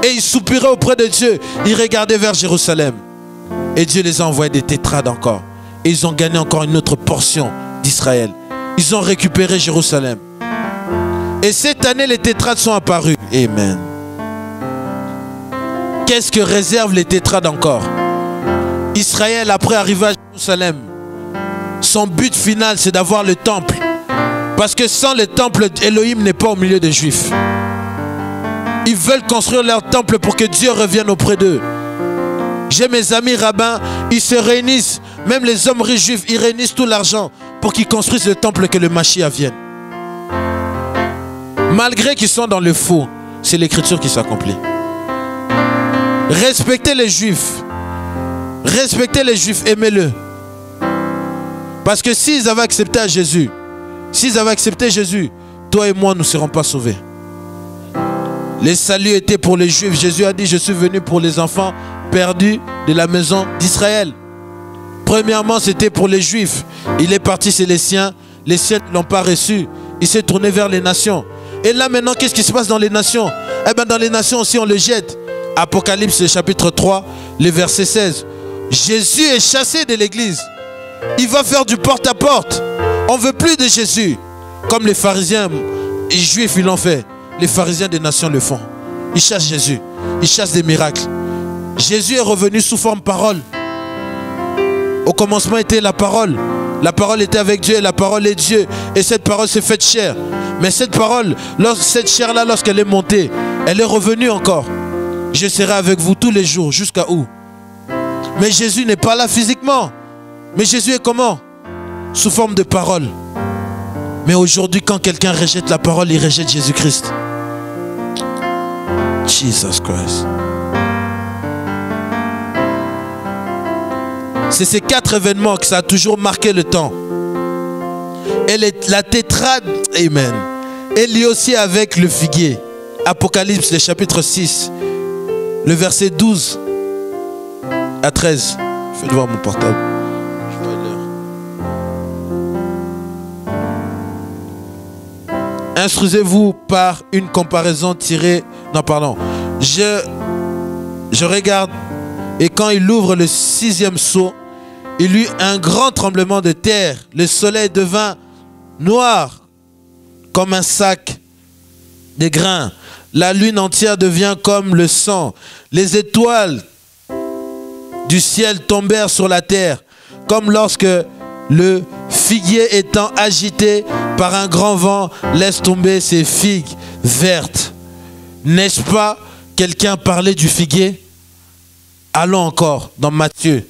S2: Et ils soupiraient auprès de Dieu. Ils regardaient vers Jérusalem. Et Dieu les a envoyés des tétrades encore. Et ils ont gagné encore une autre portion d'Israël. ils ont récupéré Jérusalem. Et cette année, les tétrades sont apparus. Amen. Qu'est-ce que réservent les tétrades encore? Israël, après arriver à Jérusalem, son but final, c'est d'avoir le temple. Parce que sans le temple, Elohim n'est pas au milieu des Juifs. Ils veulent construire leur temple pour que Dieu revienne auprès d'eux. J'ai mes amis rabbins, ils se réunissent, même les hommes riches juifs, ils réunissent tout l'argent pour qu'ils construisent le temple, que le Mashiach vienne. Malgré qu'ils sont dans le faux, c'est l'écriture qui s'accomplit. Respectez les Juifs. Respectez les Juifs, aimez-le. Parce que s'ils avaient accepté à Jésus, s'ils avaient accepté Jésus, toi et moi ne serons pas sauvés. Les saluts étaient pour les Juifs. Jésus a dit, je suis venu pour les enfants perdus de la maison d'Israël. Premièrement, c'était pour les Juifs. Il est parti chez les siens ne l'ont pas reçu. Il s'est tourné vers les nations. Et là maintenant, qu'est-ce qui se passe dans les nations? Eh bien, dans les nations aussi, on le jette. Apocalypse chapitre 3, le verset 16. Jésus est chassé de l'église. Il va faire du porte-à-porte. On ne veut plus de Jésus. Comme les pharisiens et juifs, ils l'ont fait. Les pharisiens des nations le font. Ils chassent Jésus. Ils chassent des miracles. Jésus est revenu sous forme parole. Au commencement était la parole. La parole était avec Dieu et la parole est Dieu. Et cette parole s'est faite chair. Mais cette parole, cette chair-là, lorsqu'elle est montée, elle est revenue encore. Je serai avec vous tous les jours. Jusqu'à où? Mais Jésus n'est pas là physiquement. Mais Jésus est comment? Sous forme de parole. Mais aujourd'hui, quand quelqu'un rejette la parole, il rejette Jésus-Christ. Jesus Christ. C'est ces 4 événements que ça a toujours marqué le temps. Et la tétrade, amen, est liée aussi avec le figuier. Apocalypse, le chapitre 6, le verset 12 à 13. Faites voir mon portable. Je vois l'heure. Instruisez-vous par une comparaison tirée... Non, pardon. Je regarde, et quand il ouvre le 6e sceau, il eut un grand tremblement de terre. Le soleil devint noir comme un sac de grains. La lune entière devient comme le sang. Les étoiles du ciel tombèrent sur la terre, comme lorsque le figuier étant agité par un grand vent laisse tomber ses figues vertes. N'est-ce pas quelqu'un parlait du figuier? Allons encore dans Matthieu,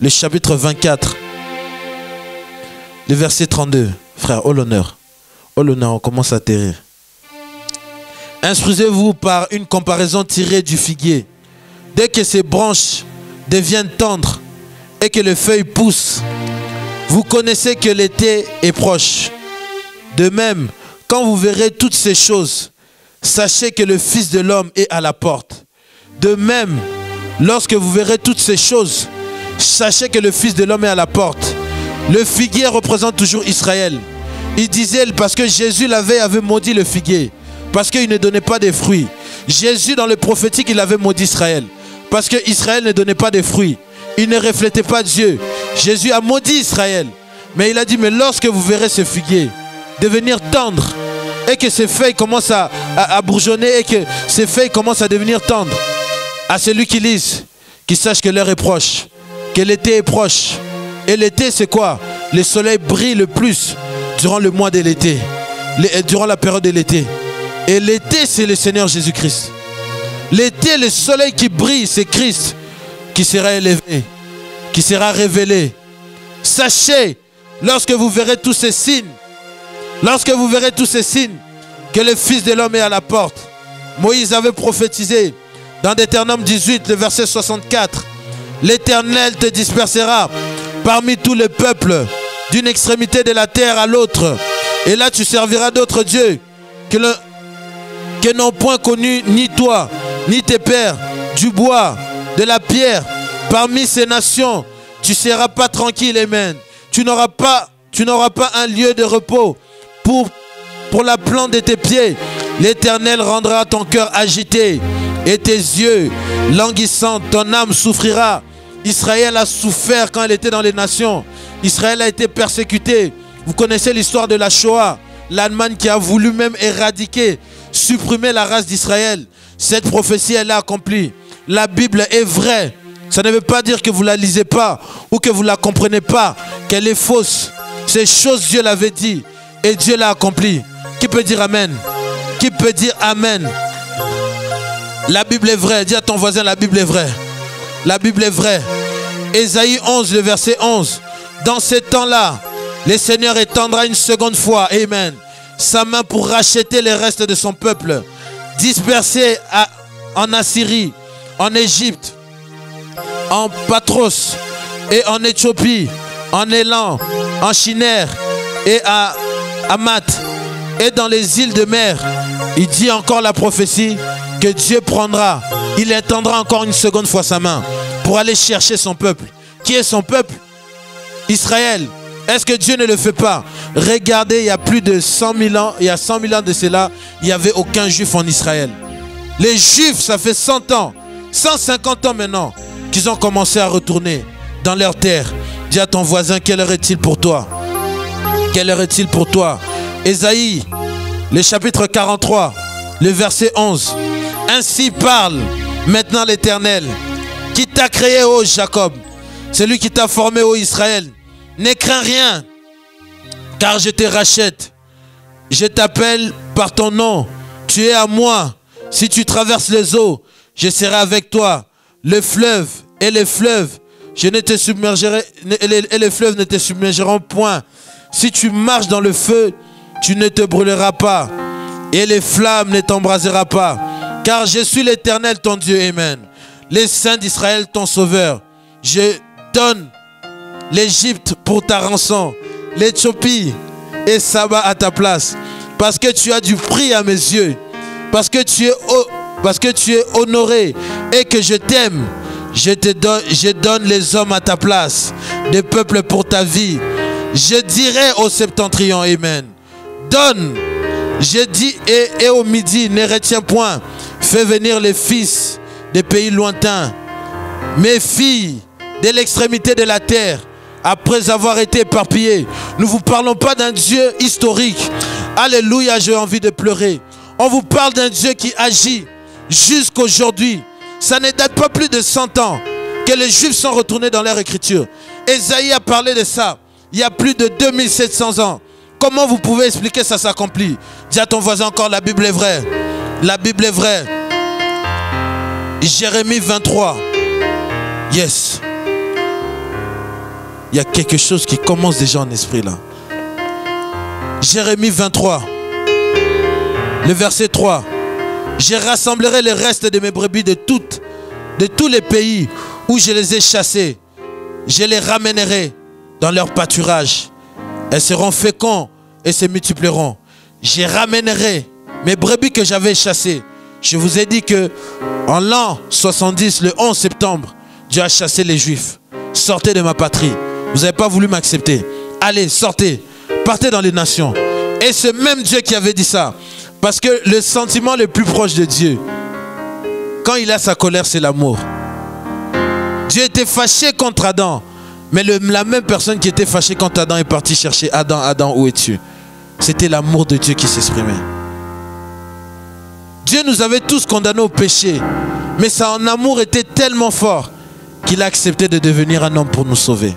S2: le chapitre 24, le verset 32. Frère, oh l'honneur, on commence à atterrir. Instruisez-vous par une comparaison tirée du figuier. Dès que ses branches deviennent tendres et que les feuilles poussent, vous connaissez que l'été est proche. De même, quand vous verrez toutes ces choses, sachez que le Fils de l'homme est à la porte. De même, lorsque vous verrez toutes ces choses, sachez que le Fils de l'homme est à la porte. Le figuier représente toujours Israël. Il disait, parce que Jésus avait maudit le figuier, parce qu'il ne donnait pas de fruits. Jésus, dans le prophétique, il avait maudit Israël, parce que Israël ne donnait pas de fruits. Il ne reflétait pas Dieu. Jésus a maudit Israël. Mais il a dit, mais lorsque vous verrez ce figuier devenir tendre, et que ses feuilles commencent à bourgeonner, et que ses feuilles commencent à devenir tendres, à celui qui lise, qui sache que l'heure est proche, que l'été est proche. Et l'été, c'est quoi? Le soleil brille le plus durant le mois de l'été, durant la période de l'été. Et l'été, c'est le Seigneur Jésus-Christ. L'été, le soleil qui brille, c'est Christ qui sera élevé, qui sera révélé. Sachez, lorsque vous verrez tous ces signes, que le Fils de l'homme est à la porte. Moïse avait prophétisé dans Deutéronome 18, le verset 64. L'Éternel te dispersera parmi tous les peuples, d'une extrémité de la terre à l'autre. Et là tu serviras d'autres dieux que n'ont point connu ni toi, ni tes pères, du bois, de la pierre. Parmi ces nations, tu ne seras pas tranquille, amen. Tu n'auras pas un lieu de repos pour la plante de tes pieds. L'Éternel rendra ton cœur agité et tes yeux languissants, ton âme souffrira. Israël a souffert quand elle était dans les nations. Israël a été persécuté Vous connaissez l'histoire de la Shoah, l'Allemagne qui a voulu même éradiquer, supprimer la race d'Israël. Cette prophétie, elle est accomplie. La Bible est vraie. Ça ne veut pas dire que vous ne la lisez pas ou que vous ne la comprenez pas, qu'elle est fausse. Ces choses, Dieu l'avait dit et Dieu l'a accompli. Qui peut dire Amen? Qui peut dire Amen? La Bible est vraie. Dis à ton voisin, la Bible est vraie. La Bible est vraie. Ésaïe 11, le verset 11. Dans ces temps-là, le Seigneur étendra une seconde fois, Amen, sa main pour racheter les restes de son peuple, dispersés en Assyrie, en Égypte, en Patros et en Éthiopie, en Élan, en Chiner et à Hamath et dans les îles de mer. Il dit encore la prophétie que Dieu prendra, il étendra encore une seconde fois sa main pour aller chercher son peuple. Qui est son peuple? Israël. Est-ce que Dieu ne le fait pas? Regardez, il y a plus de 100 000 ans, il y a 100 000 ans de cela, il n'y avait aucun juif en Israël. Les juifs, ça fait 100 ans, 150 ans maintenant, qu'ils ont commencé à retourner dans leur terre. Dis à ton voisin, quelle heure est-il pour toi? Quelle heure est-il pour toi? Ésaïe, le chapitre 43, le verset 11. Ainsi parle maintenant l'Éternel, qui t'a créé, ô Jacob, celui qui t'a formé, ô Israël. Ne crains rien, car je te rachète. Je t'appelle par ton nom. Tu es à moi. Si tu traverses les eaux, je serai avec toi. Le fleuve et les fleuves, je ne te submergerai, et les fleuves ne te submergeront point. Si tu marches dans le feu, tu ne te brûleras pas, et les flammes ne t'embraseront pas. Car je suis l'Éternel, ton Dieu. Amen. Les saints d'Israël, ton sauveur. Je donne l'Égypte pour ta rançon, l'Éthiopie et Saba à ta place, parce que tu as du prix à mes yeux, parce que tu es honoré et que je t'aime. Je donne les hommes à ta place, des peuples pour ta vie. Je dirai au septentrion, Amen. Donne, je dis, et au midi, ne retiens point. Fais venir les fils des pays lointains, mes filles de l'extrémité de la terre, après avoir été éparpillés. Nous ne vous parlons pas d'un Dieu historique. Alléluia, j'ai envie de pleurer. On vous parle d'un Dieu qui agit jusqu'aujourd'hui. Ça ne date pas plus de 100 ans que les Juifs sont retournés dans leur écriture. Ésaïe a parlé de ça il y a plus de 2700 ans. Comment vous pouvez expliquer ça s'accomplit? Dis à ton voisin encore, la Bible est vraie. La Bible est vraie. Jérémie 23. Yes. Il y a quelque chose qui commence déjà en esprit là. Jérémie 23. Le verset 3. Je rassemblerai les restes de mes brebis de tous les pays où je les ai chassés. Je les ramènerai dans leur pâturage. Elles seront féconds et se multiplieront. Je ramènerai mes brebis que j'avais chassées. Je vous ai dit que en l'an 70, le 11 septembre, Dieu a chassé les Juifs. Sortez de ma patrie. Vous n'avez pas voulu m'accepter. Allez, sortez. Partez dans les nations. Et ce même Dieu qui avait dit ça. Parce que le sentiment le plus proche de Dieu, quand il a sa colère, c'est l'amour. Dieu était fâché contre Adam. Mais la même personne qui était fâchée contre Adam est partie chercher Adam. Adam, où es-tu? C'était l'amour de Dieu qui s'exprimait. Dieu nous avait tous condamnés au péché. Mais son amour était tellement fort qu'il a accepté de devenir un homme pour nous sauver.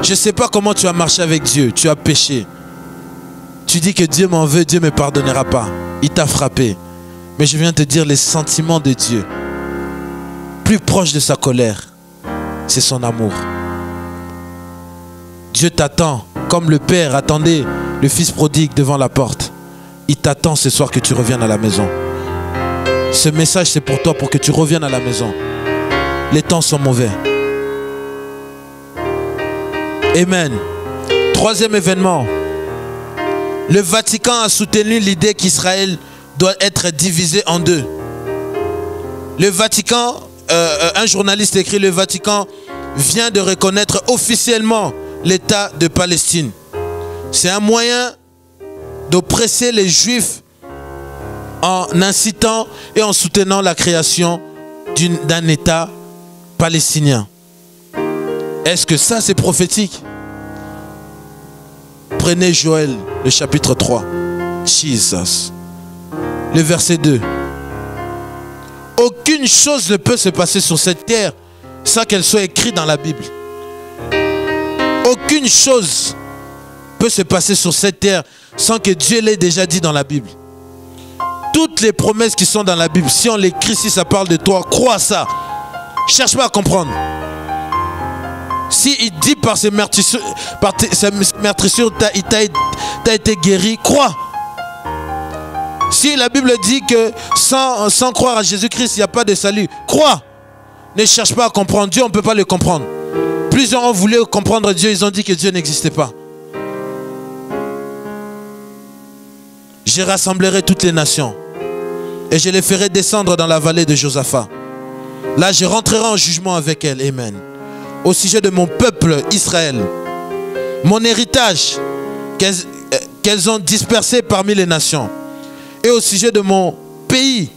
S2: Je ne sais pas comment tu as marché avec Dieu. Tu as péché. Tu dis que Dieu m'en veut, Dieu ne me pardonnera pas. Il t'a frappé. Mais je viens te dire les sentiments de Dieu. Plus proche de sa colère, c'est son amour. Dieu t'attend comme le Père attendait le Fils prodigue devant la porte. Il t'attend ce soir que tu reviennes à la maison. Ce message c'est pour toi, pour que tu reviennes à la maison. Les temps sont mauvais. Amen. Troisième événement. Le Vatican a soutenu l'idée qu'Israël doit être divisé en deux. Le Vatican, un journaliste écrit, le Vatican vient de reconnaître officiellement l'État de Palestine. C'est un moyen d'oppresser les Juifs en incitant et en soutenant la création d'un État palestinien. Est-ce que ça c'est prophétique? Prenez Joël, le chapitre 3. Jesus. Le verset 2. Aucune chose ne peut se passer sur cette terre sans qu'elle soit écrite dans la Bible. Aucune chose peut se passer sur cette terre sans que Dieu l'ait déjà dit dans la Bible. Toutes les promesses qui sont dans la Bible, si on l'écrit, si ça parle de toi, crois à ça. Cherche pas à comprendre. Si il dit par ses meurtrissures, t'as été guéri, crois. Si la Bible dit que sans croire à Jésus-Christ, il n'y a pas de salut, crois. Ne cherche pas à comprendre. Dieu, on ne peut pas le comprendre. Plusieurs ont voulu comprendre Dieu, ils ont dit que Dieu n'existait pas. Je rassemblerai toutes les nations et je les ferai descendre dans la vallée de Josaphat. Là, je rentrerai en jugement avec elles. Amen. Au sujet de mon peuple Israël, mon héritage qu'elles ont dispersé parmi les nations, et au sujet de mon pays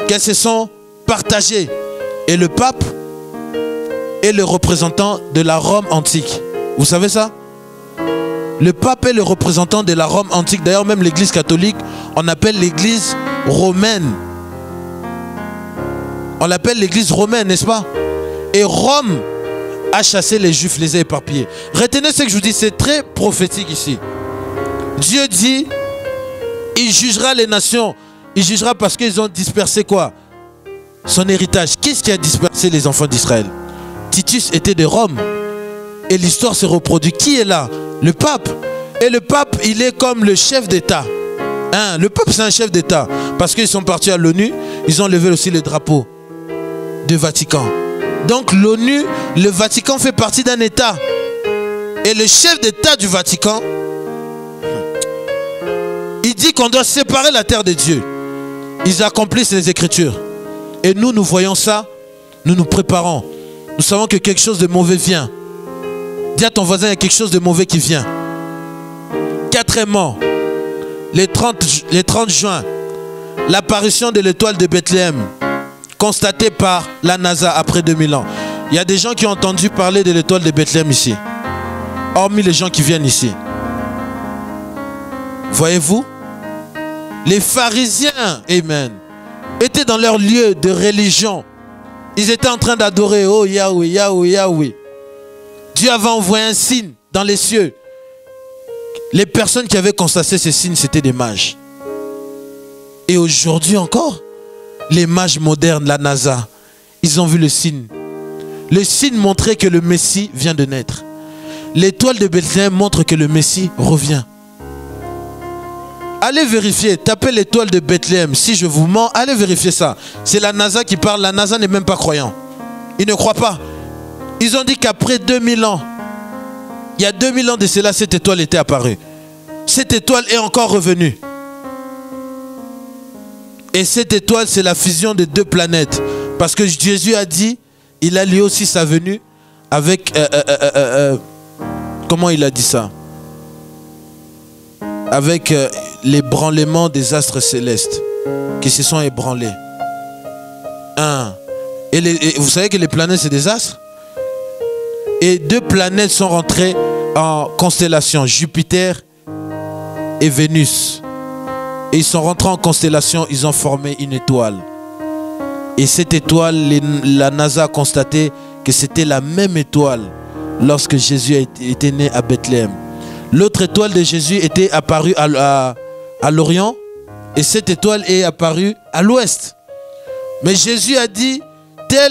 S2: qu'elles se sont partagées. Et le pape est le représentant de la Rome antique. Vous savez ça? Le pape est le représentant de la Rome antique. D'ailleurs, même l'église catholique, on appelle l'église romaine. On l'appelle l'église romaine, n'est-ce pas? Et Rome a chassé les juifs, les a éparpillés. Retenez ce que je vous dis, c'est très prophétique ici. Dieu dit, il jugera les nations. Il jugera parce qu'ils ont dispersé quoi? Son héritage. Qu'est-ce qui a dispersé les enfants d'Israël? Titus était de Rome. Et l'histoire se reproduit. Qui est là? Le pape. Et le pape, il est comme le chef d'État. Hein? Le pape, c'est un chef d'État. Parce qu'ils sont partis à l'ONU, ils ont levé aussi le drapeau du Vatican. Donc l'ONU, le Vatican fait partie d'un État. Et le chef d'État du Vatican, il dit qu'on doit séparer la terre de Dieu. Ils accomplissent les Écritures. Et nous, nous voyons ça, nous nous préparons. Nous savons que quelque chose de mauvais vient. Dis à ton voisin, il y a quelque chose de mauvais qui vient. Quatrièmement, les 30 juin, l'apparition de l'étoile de Bethléem, constatée par la NASA après 2000 ans. Il y a des gens qui ont entendu parler de l'étoile de Bethléem ici, hormis les gens qui viennent ici. Voyez-vous, les pharisiens, amen, étaient dans leur lieu de religion. Ils étaient en train d'adorer, oh Yahweh, Yahweh, Yahweh. Dieu avait envoyé un signe dans les cieux. Les personnes qui avaient constaté ces signes, c'était des mages. Et aujourd'hui encore, les mages modernes, la NASA, ils ont vu le signe. Le signe montrait que le Messie vient de naître. L'étoile de Bethléem montre que le Messie revient. Allez vérifier, tapez l'étoile de Bethléem. Si je vous mens, allez vérifier ça. C'est la NASA qui parle. La NASA n'est même pas croyant. Ils ne croient pas. Ils ont dit qu'après 2000 ans, il y a 2000 ans de cela, cette étoile était apparue. Cette étoile est encore revenue. Et cette étoile, c'est la fusion de deux planètes. Parce que Jésus a dit, il a lui aussi sa venue avec... comment il a dit ça? Avec l'ébranlement des astres célestes qui se sont ébranlés. Et vous savez que les planètes, c'est des astres? Et deux planètes sont rentrées en constellation, Jupiter et Vénus. Et ils sont rentrés en constellation, ils ont formé une étoile. Et cette étoile, la NASA a constaté que c'était la même étoile lorsque Jésus était né à Bethléem. L'autre étoile de Jésus était apparue à l'Orient et cette étoile est apparue à l'Ouest. Mais Jésus a dit, tel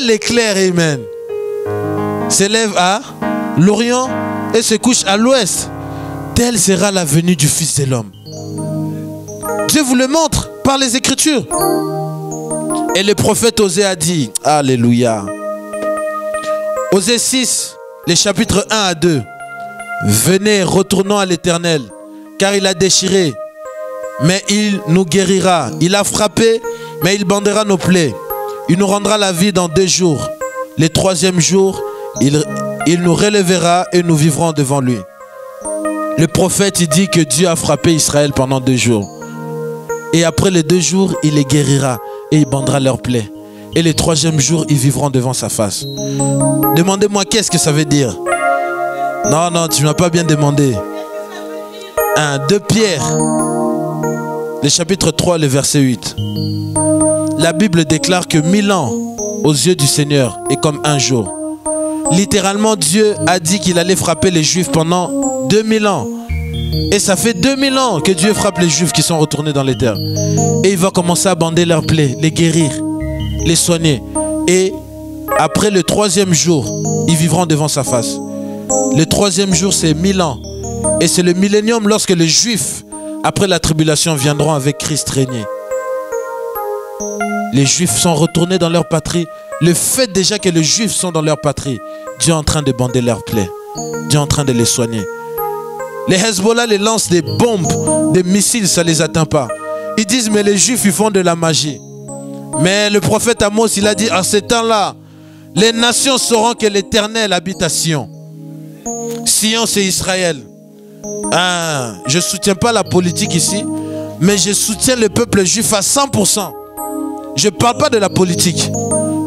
S2: l'éclair, amen, s'élève à l'Orient et se couche à l'Ouest. Telle sera la venue du Fils de l'homme. Dieu vous le montre par les Écritures. Et le prophète Osée a dit, alléluia. Osée 6, les chapitres 1 à 2. Venez, retournons à l'Éternel, car il a déchiré, mais il nous guérira. Il a frappé, mais il bandera nos plaies. Il nous rendra la vie dans 2 jours. Le 3e jour, il nous relèvera et nous vivrons devant lui. Le prophète, il dit que Dieu a frappé Israël pendant 2 jours. Et après les 2 jours, il les guérira et il bandera leurs plaies. Et le 3e jour, ils vivront devant sa face. Demandez-moi qu'est-ce que ça veut dire. Non, non, tu ne m'as pas bien demandé. 2 Pierre, le chapitre 3, le verset 8. La Bible déclare que 1000 ans aux yeux du Seigneur est comme un jour. Littéralement, Dieu a dit qu'il allait frapper les Juifs pendant 2000 ans. Et ça fait 2000 ans que Dieu frappe les Juifs qui sont retournés dans les terres. Et il va commencer à bander leurs plaies, les guérir, les soigner. Et après le 3e jour, ils vivront devant sa face. Le 3e jour, c'est 1000 ans. Et c'est le millénium lorsque les Juifs, après la tribulation, viendront avec Christ régner. Les Juifs sont retournés dans leur patrie. Le fait déjà que les Juifs sont dans leur patrie, Dieu est en train de bander leurs plaies. Dieu est en train de les soigner. Les Hezbollah les lancent des bombes, des missiles, ça ne les atteint pas. Ils disent, mais les Juifs, ils font de la magie. Mais le prophète Amos, il a dit, à ce temps-là, les nations sauront que l'Éternel habite à Sion. Sion, c'est Israël. Je ne soutiens pas la politique ici, mais je soutiens le peuple juif à 100%. Je ne parle pas de la politique.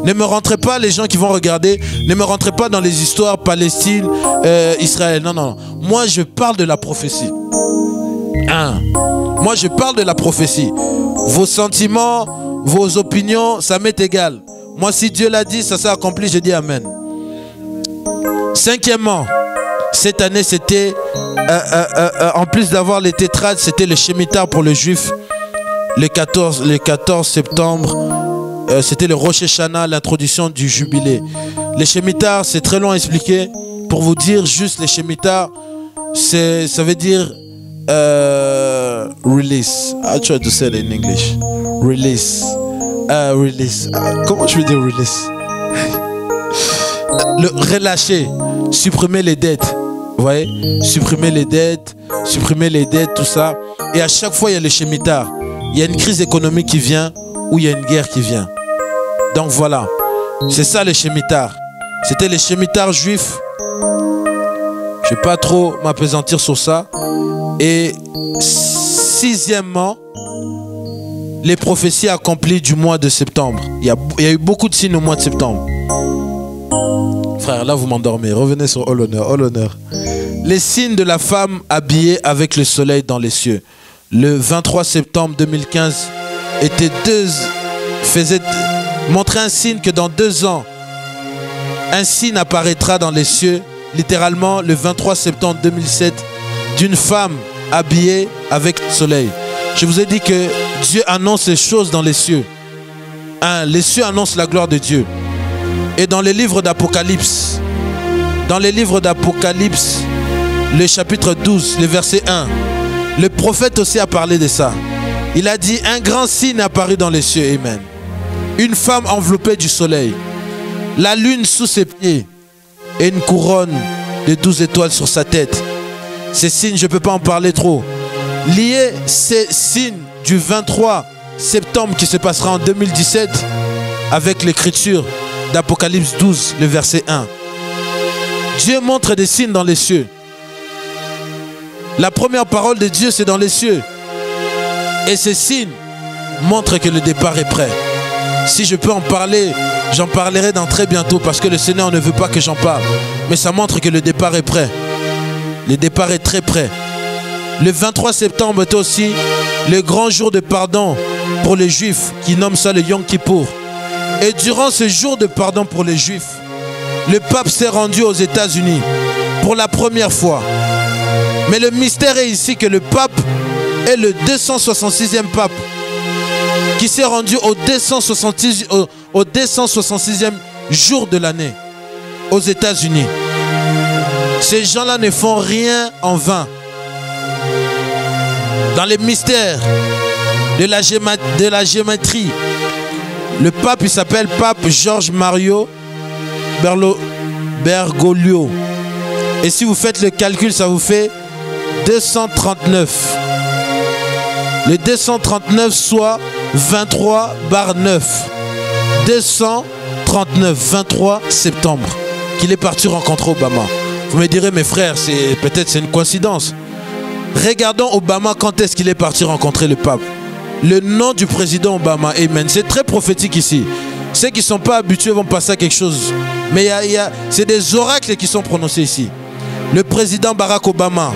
S2: Ne me rentrez pas, les gens qui vont regarder, ne me rentrez pas dans les histoires Palestine, Israël. Non, non. Moi, je parle de la prophétie. Moi, je parle de la prophétie. Vos sentiments, vos opinions, ça m'est égal. Moi, si Dieu l'a dit, ça s'est accompli, je dis Amen. 5e, cette année, c'était, en plus d'avoir les tétrades, c'était le Shemitah pour le juif. Le 14 septembre, c'était le Rosh Hashanah, l'introduction du jubilé. Les Shemitah, c'est très long à expliquer. Pour vous dire juste, les Shemitah, ça veut dire release. I try to say it in English. Release. Release. Comment je veux dire release? Le relâcher, supprimer les dettes. Vous voyez? Supprimer les dettes, tout ça. Et à chaque fois, il y a le Shemitah. Il y a une crise économique qui vient ou il y a une guerre qui vient. Donc voilà, c'est ça les Shemitah. C'était les Shemitah juifs. Je ne vais pas trop m'appesantir sur ça. Et 6e, les prophéties accomplies du mois de septembre. Il y a eu beaucoup de signes au mois de septembre. Frère, là vous m'endormez. Revenez sur All Honor, All Honor. Les signes de la femme habillée avec le soleil dans les cieux. Le 23 septembre 2015 montrait un signe que dans 2 ans, un signe apparaîtra dans les cieux, littéralement le 23 septembre 2007, d'une femme habillée avec le soleil. Je vous ai dit que Dieu annonce les choses dans les cieux. Les cieux annoncent la gloire de Dieu. Et dans les livres d'Apocalypse, le chapitre 12, le verset 1, le prophète aussi a parlé de ça. Il a dit, un grand signe apparut dans les cieux. Amen. Une femme enveloppée du soleil, la lune sous ses pieds et une couronne de 12 étoiles sur sa tête. Ces signes, je ne peux pas en parler trop. Liés ces signes du 23 septembre qui se passera en 2017 avec l'écriture d'Apocalypse 12, le verset 1. Dieu montre des signes dans les cieux. La première parole de Dieu, c'est dans les cieux. Et ces signes montrent que le départ est prêt. Si je peux en parler, j'en parlerai dans très bientôt parce que le Seigneur ne veut pas que j'en parle. Mais ça montre que le départ est prêt. Le départ est très prêt. Le 23 septembre est aussi le grand jour de pardon pour les Juifs qui nomment ça le Yom Kippour. Et durant ce jour de pardon pour les Juifs, le pape s'est rendu aux États-Unis pour la première fois. Mais le mystère est ici que le pape est le 266e pape qui s'est rendu au 266e jour de l'année aux États-Unis. Ces gens-là ne font rien en vain. Dans les mystères de la géométrie, le pape, il s'appelle pape George Mario Bergoglio. Et si vous faites le calcul, ça vous fait 239. Le 239 soit 23/9. 239, 23 septembre, qu'il est parti rencontrer Obama. Vous me direz, mes frères, peut-être c'est une coïncidence. Regardons Obama, quand est-ce qu'il est parti rencontrer le pape. Le nom du président Obama, amen. C'est très prophétique ici. Ceux qui ne sont pas habitués vont passer à quelque chose. Mais c'est des oracles qui sont prononcés ici. Le président Barack Obama,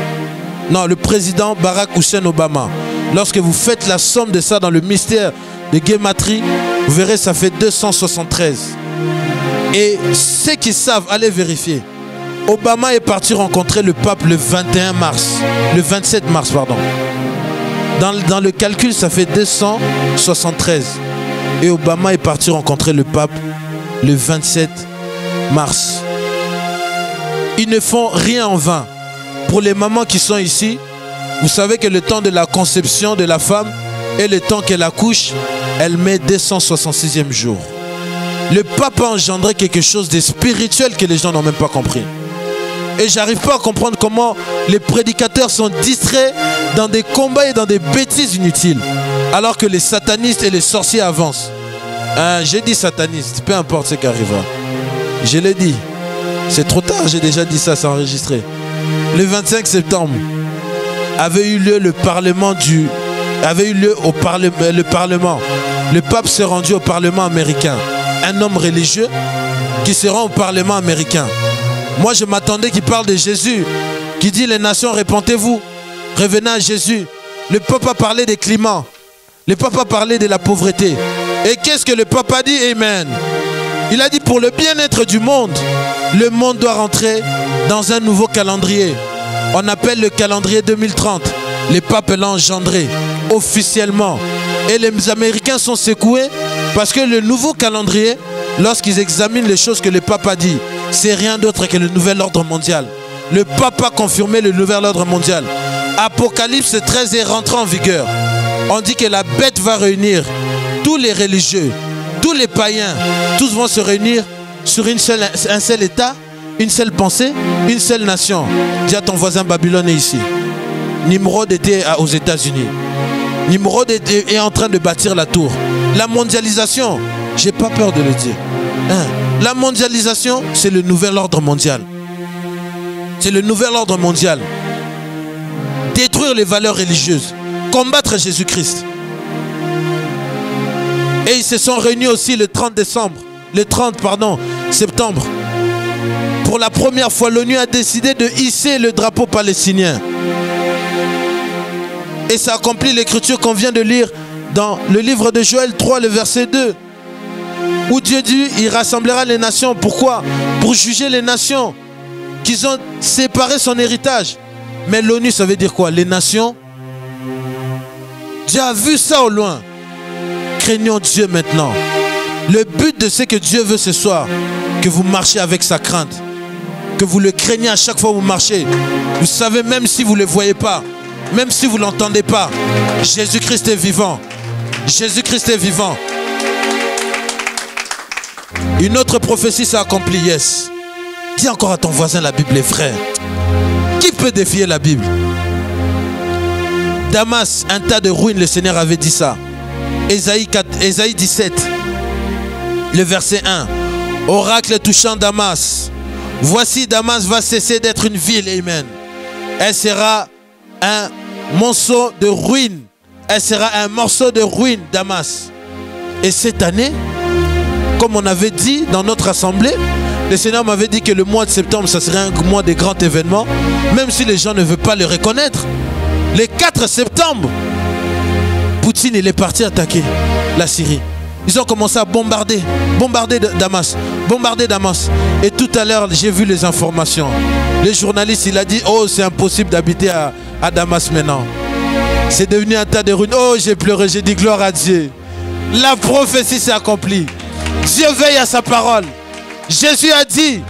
S2: non, le président Barack Hussein Obama, lorsque vous faites la somme de ça dans le mystère de Guématrie, vous verrez, ça fait 273. Et ceux qui savent, allez vérifier. Obama est parti rencontrer le pape le 21 mars, le 27 mars, pardon. Dans le calcul, ça fait 273. Et Obama est parti rencontrer le pape le 27 mars. Ils ne font rien en vain. Pour les mamans qui sont ici, vous savez que le temps de la conception de la femme et le temps qu'elle accouche, elle met 266e jour. Le pape a engendré quelque chose de spirituel que les gens n'ont même pas compris. Et j'arrive pas à comprendre comment les prédicateurs sont distraits dans des combats et dans des bêtises inutiles, alors que les satanistes et les sorciers avancent. J'ai dit sataniste, peu importe ce qui arrivera. Je l'ai dit. C'est trop tard, j'ai déjà dit ça, c'est enregistré. Le 25 septembre avait eu lieu le Parlement le Parlement. Le pape s'est rendu au Parlement américain. Un homme religieux qui se rend au Parlement américain. Moi, je m'attendais qu'il parle de Jésus, qui dit les nations, répentez-vous, revenez à Jésus. Le pape a parlé des climats. Le pape a parlé de la pauvreté. Et qu'est-ce que le pape a dit? Amen. Il a dit pour le bien-être du monde, le monde doit rentrer dans un nouveau calendrier. On appelle le calendrier 2030. Le pape l'a engendré officiellement. Et les Américains sont secoués parce que le nouveau calendrier, lorsqu'ils examinent les choses que le pape a dit, c'est rien d'autre que le nouvel ordre mondial. Le pape a confirmé le nouvel ordre mondial. Apocalypse 13 est rentré en vigueur. On dit que la bête va réunir tous les religieux, tous les païens, tous vont se réunir sur un seul état, une seule pensée, une seule nation. Dis à ton voisin, Babylone est ici. Nimrod était aux États-Unis. Nimrod est en train de bâtir la tour. La mondialisation, j'ai pas peur de le dire. La mondialisation, c'est le nouvel ordre mondial. C'est le nouvel ordre mondial. Détruire les valeurs religieuses. Combattre Jésus-Christ. Et ils se sont réunis aussi le 30 septembre. Pour la première fois, l'ONU a décidé de hisser le drapeau palestinien. Et ça accomplit l'écriture qu'on vient de lire dans le livre de Joël 3, le verset 2. Où Dieu dit, il rassemblera les nations. Pourquoi? Pour juger les nations qui ont séparé son héritage. Mais l'ONU, ça veut dire quoi? Les nations. Dieu a vu ça au loin. Craignons Dieu maintenant. Le but de ce que Dieu veut ce soir, que vous marchiez avec sa crainte. Que vous le craignez à chaque fois que vous marchez. Vous savez, même si vous ne le voyez pas, même si vous ne l'entendez pas, Jésus-Christ est vivant. Jésus-Christ est vivant. Une autre prophétie s'est accomplie, yes. Dis encore à ton voisin, la Bible est vraie. Qui peut défier la Bible? Damas, un tas de ruines, le Seigneur avait dit ça. Ésaïe 17, le verset 1. Oracle touchant Damas. Voici, Damas va cesser d'être une ville, amen. Elle sera un monceau de ruines. Elle sera un morceau de ruines, Damas. Et cette année, comme on avait dit dans notre assemblée, le Seigneur m'avait dit que le mois de septembre, ça serait un mois de grands événements, même si les gens ne veulent pas le reconnaître. Le 4 septembre, Poutine il est parti attaquer la Syrie. Ils ont commencé à bombarder Damas. Et tout à l'heure, j'ai vu les informations. Le journaliste, il a dit, oh, c'est impossible d'habiter à Damas maintenant. C'est devenu un tas de ruines. Oh, j'ai pleuré, j'ai dit gloire à Dieu. La prophétie s'est accomplie. Dieu veille à sa parole. Jésus a dit,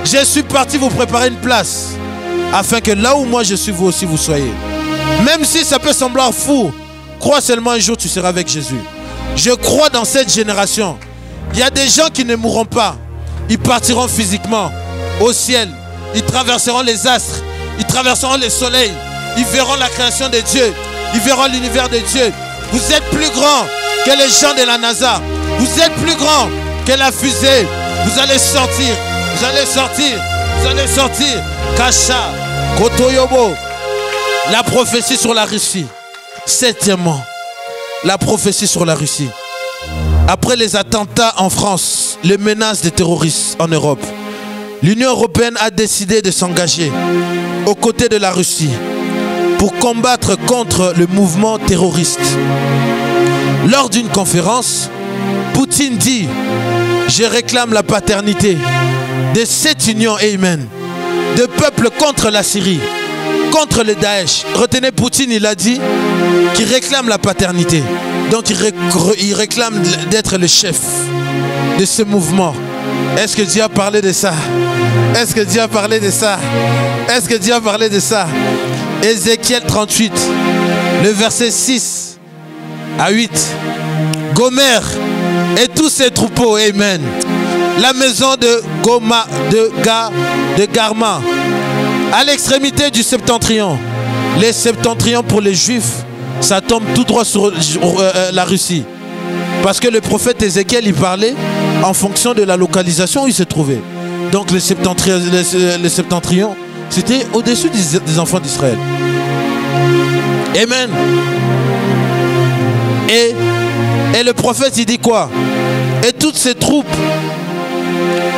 S2: je suis parti vous préparer une place, afin que là où moi je suis, vous aussi vous soyez. Même si ça peut sembler fou, crois seulement un jour tu seras avec Jésus. Je crois dans cette génération. Il y a des gens qui ne mourront pas. Ils partiront physiquement au ciel. Ils traverseront les astres. Ils traverseront les soleils. Ils verront la création de Dieu. Ils verront l'univers de Dieu. Vous êtes plus grand que les gens de la NASA. Vous êtes plus grand que la fusée. Vous allez sortir. Vous allez sortir. Vous allez sortir. Kasha, Kotoyobo. La prophétie sur la Russie. Septièmement, la prophétie sur la Russie. Après les attentats en France, les menaces des terroristes en Europe, l'Union européenne a décidé de s'engager aux côtés de la Russie pour combattre contre le mouvement terroriste. Lors d'une conférence, Poutine dit « Je réclame la paternité de cette union, amen, de peuple contre la Syrie, contre le Daesh. » Retenez, Poutine, il a dit qu'il réclame la paternité. Donc il réclame d'être le chef de ce mouvement. Est-ce que Dieu a parlé de ça? Est-ce que Dieu a parlé de ça? Est-ce que Dieu a parlé de ça? Ézéchiel 38, le verset 6 à 8. Gomer et tous ses troupeaux, amen. La maison de Garma, à l'extrémité du septentrion. Les septentrions pour les Juifs, ça tombe tout droit sur la Russie. Parce que le prophète Ézéchiel, il parlait en fonction de la localisation où il se trouvait. Donc le septentrion, c'était au-dessus des enfants d'Israël. Amen. Et le prophète, il dit quoi? Et toutes ces troupes,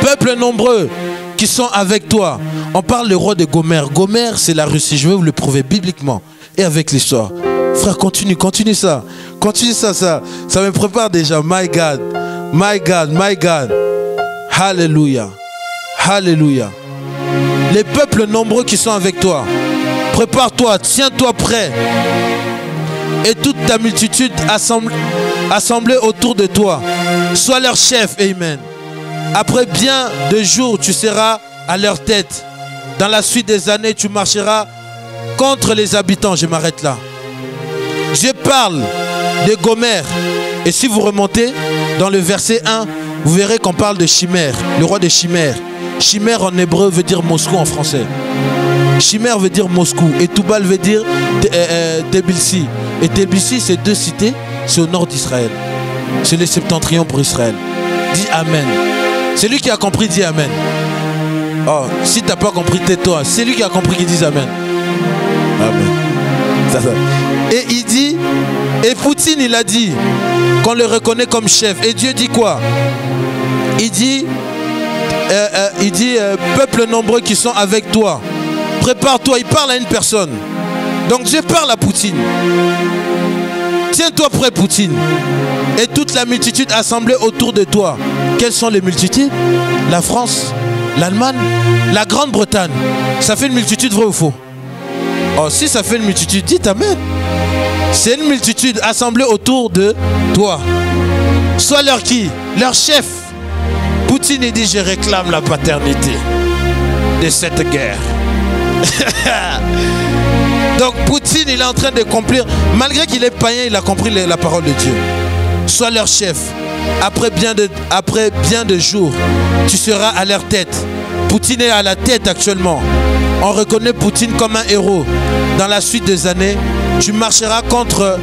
S2: peuples nombreux qui sont avec toi. On parle du roi de Gomer. Gomer, c'est la Russie. Je vais vous le prouver bibliquement et avec l'histoire. Frère, continue ça. Continue ça. Ça me prépare déjà. My God. My God. My God. Alléluia. Alléluia. Les peuples nombreux qui sont avec toi. Prépare-toi. Tiens-toi prêt. Et toute ta multitude assemblée autour de toi. Sois leur chef. Amen. Après bien de jours, tu seras à leur tête. Dans la suite des années, tu marcheras contre les habitants. Je m'arrête là. Je parle de Gomer. Et si vous remontez dans le verset 1, vous verrez qu'on parle de Chimère, le roi de Chimère. Chimère en hébreu veut dire Moscou en français. Chimère veut dire Moscou. Et Toubal veut dire Tbilisi. Et Tbilisi, c'est deux cités, c'est au nord d'Israël. C'est le septentrion pour Israël. Dis Amen. C'est lui qui a compris, dit Amen. Oh, si tu n'as pas compris, tais-toi. C'est lui qui a compris qui dit Amen. Amen. Ça. Et il dit, et Poutine, il a dit qu'on le reconnaît comme chef. Et Dieu dit quoi? Il dit, peuple nombreux qui sont avec toi, prépare-toi. Il parle à une personne. Donc Dieu parle à Poutine. Tiens-toi prêt, Poutine. Et toute la multitude assemblée autour de toi. Quelles sont les multitudes? La France, l'Allemagne, la Grande-Bretagne. Ça fait une multitude, vrai ou faux? Oh, si ça fait une multitude, dites Amen. C'est une multitude assemblée autour de toi. Sois leur qui? Leur chef. Poutine, il dit, je réclame la paternité de cette guerre. Donc Poutine, il est en train de accomplir, malgré qu'il est païen, il a compris la parole de Dieu. Sois leur chef. Après bien de jours, tu seras à leur tête. Poutine est à la tête actuellement. On reconnaît Poutine comme un héros. Dans la suite des années, tu marcheras contre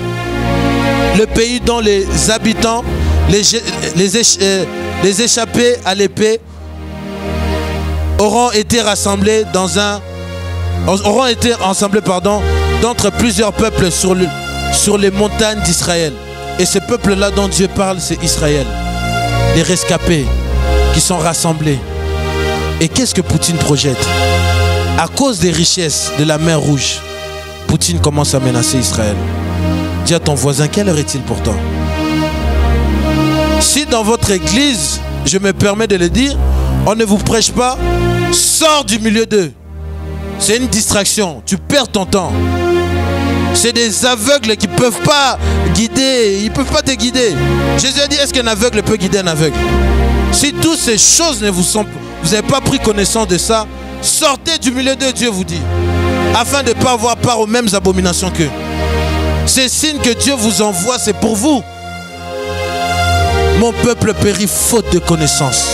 S2: le pays dont les habitants, les échappés à l'épée, auront été rassemblés d'entre plusieurs peuples sur les montagnes d'Israël. Et ce peuple-là dont Dieu parle, c'est Israël. Les rescapés qui sont rassemblés. Et qu'est-ce que Poutine projette? À cause des richesses de la mer Rouge, Poutine commence à menacer Israël. Dis à ton voisin, quelle heure est-il pour toi? Si dans votre église, je me permets de le dire, on ne vous prêche pas, sors du milieu d'eux. C'est une distraction, tu perds ton temps. C'est des aveugles qui ne peuvent pas guider, ils ne peuvent pas te guider. Jésus a dit, est-ce qu'un aveugle peut guider un aveugle? Si toutes ces choses ne vous sont, vous n'avez pas pris connaissance de ça, sortez du milieu de Dieu, vous dit, afin de ne pas avoir part aux mêmes abominations qu'eux. Ces signes que Dieu vous envoie, c'est pour vous. Mon peuple périt faute de connaissance.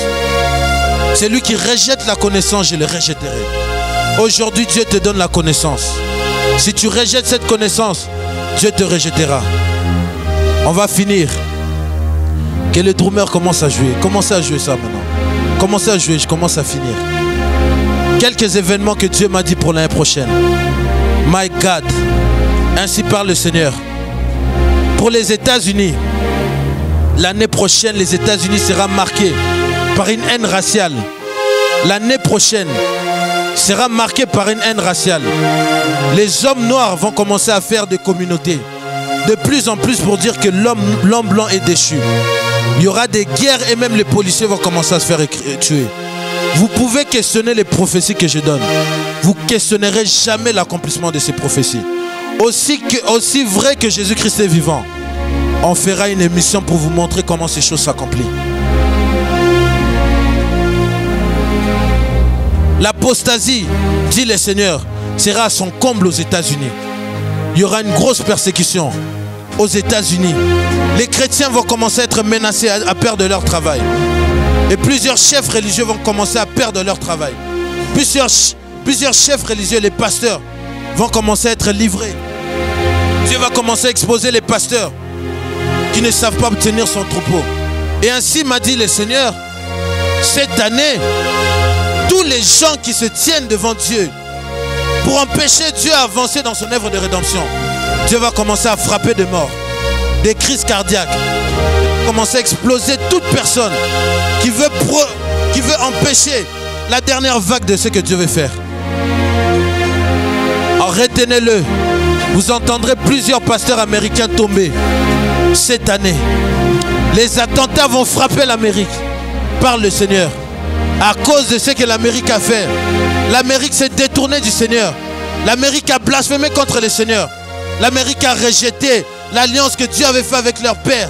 S2: C'est lui qui rejette la connaissance, je le rejetterai. Aujourd'hui, Dieu te donne la connaissance. Si tu rejettes cette connaissance, Dieu te rejettera. On va finir. Que le drummer commence à jouer. Commencez à jouer ça maintenant. Commencez à jouer, je commence à finir. Quelques événements que Dieu m'a dit pour l'année prochaine. My God. Ainsi parle le Seigneur. Pour les États-Unis, l'année prochaine, les États-Unis seront marqués par une haine raciale. l'année prochaine sera marquée par une haine raciale. Les hommes noirs vont commencer à faire des communautés. De plus en plus pour dire que l'homme blanc est déchu. Il y aura des guerres et même les policiers vont commencer à se faire tuer. Vous pouvez questionner les prophéties que je donne. Vous questionnerez jamais l'accomplissement de ces prophéties. Aussi vrai que Jésus-Christ est vivant, on fera une émission pour vous montrer comment ces choses s'accomplissent. L'apostasie, dit le Seigneur, sera à son comble aux États-Unis. Il y aura une grosse persécution aux États-Unis. Les chrétiens vont commencer à être menacés à perdre leur travail. Et plusieurs chefs religieux vont commencer à perdre leur travail. Plusieurs chefs religieux, les pasteurs, vont commencer à être livrés. Dieu va commencer à exposer les pasteurs qui ne savent pas tenir son troupeau. Et ainsi m'a dit le Seigneur, cette année, tous les gens qui se tiennent devant Dieu pour empêcher Dieu d'avancer dans son œuvre de rédemption, Dieu va commencer à frapper de mort, des crises cardiaques, commencer à exploser toute personne qui veut empêcher la dernière vague de ce que Dieu veut faire. Alors retenez-le, vous entendrez plusieurs pasteurs américains tomber cette année. Les attentats vont frapper l'Amérique par le Seigneur. À cause de ce que l'Amérique a fait, l'Amérique s'est détournée du Seigneur. L'Amérique a blasphémé contre le Seigneur. L'Amérique a rejeté l'alliance que Dieu avait faite avec leur père.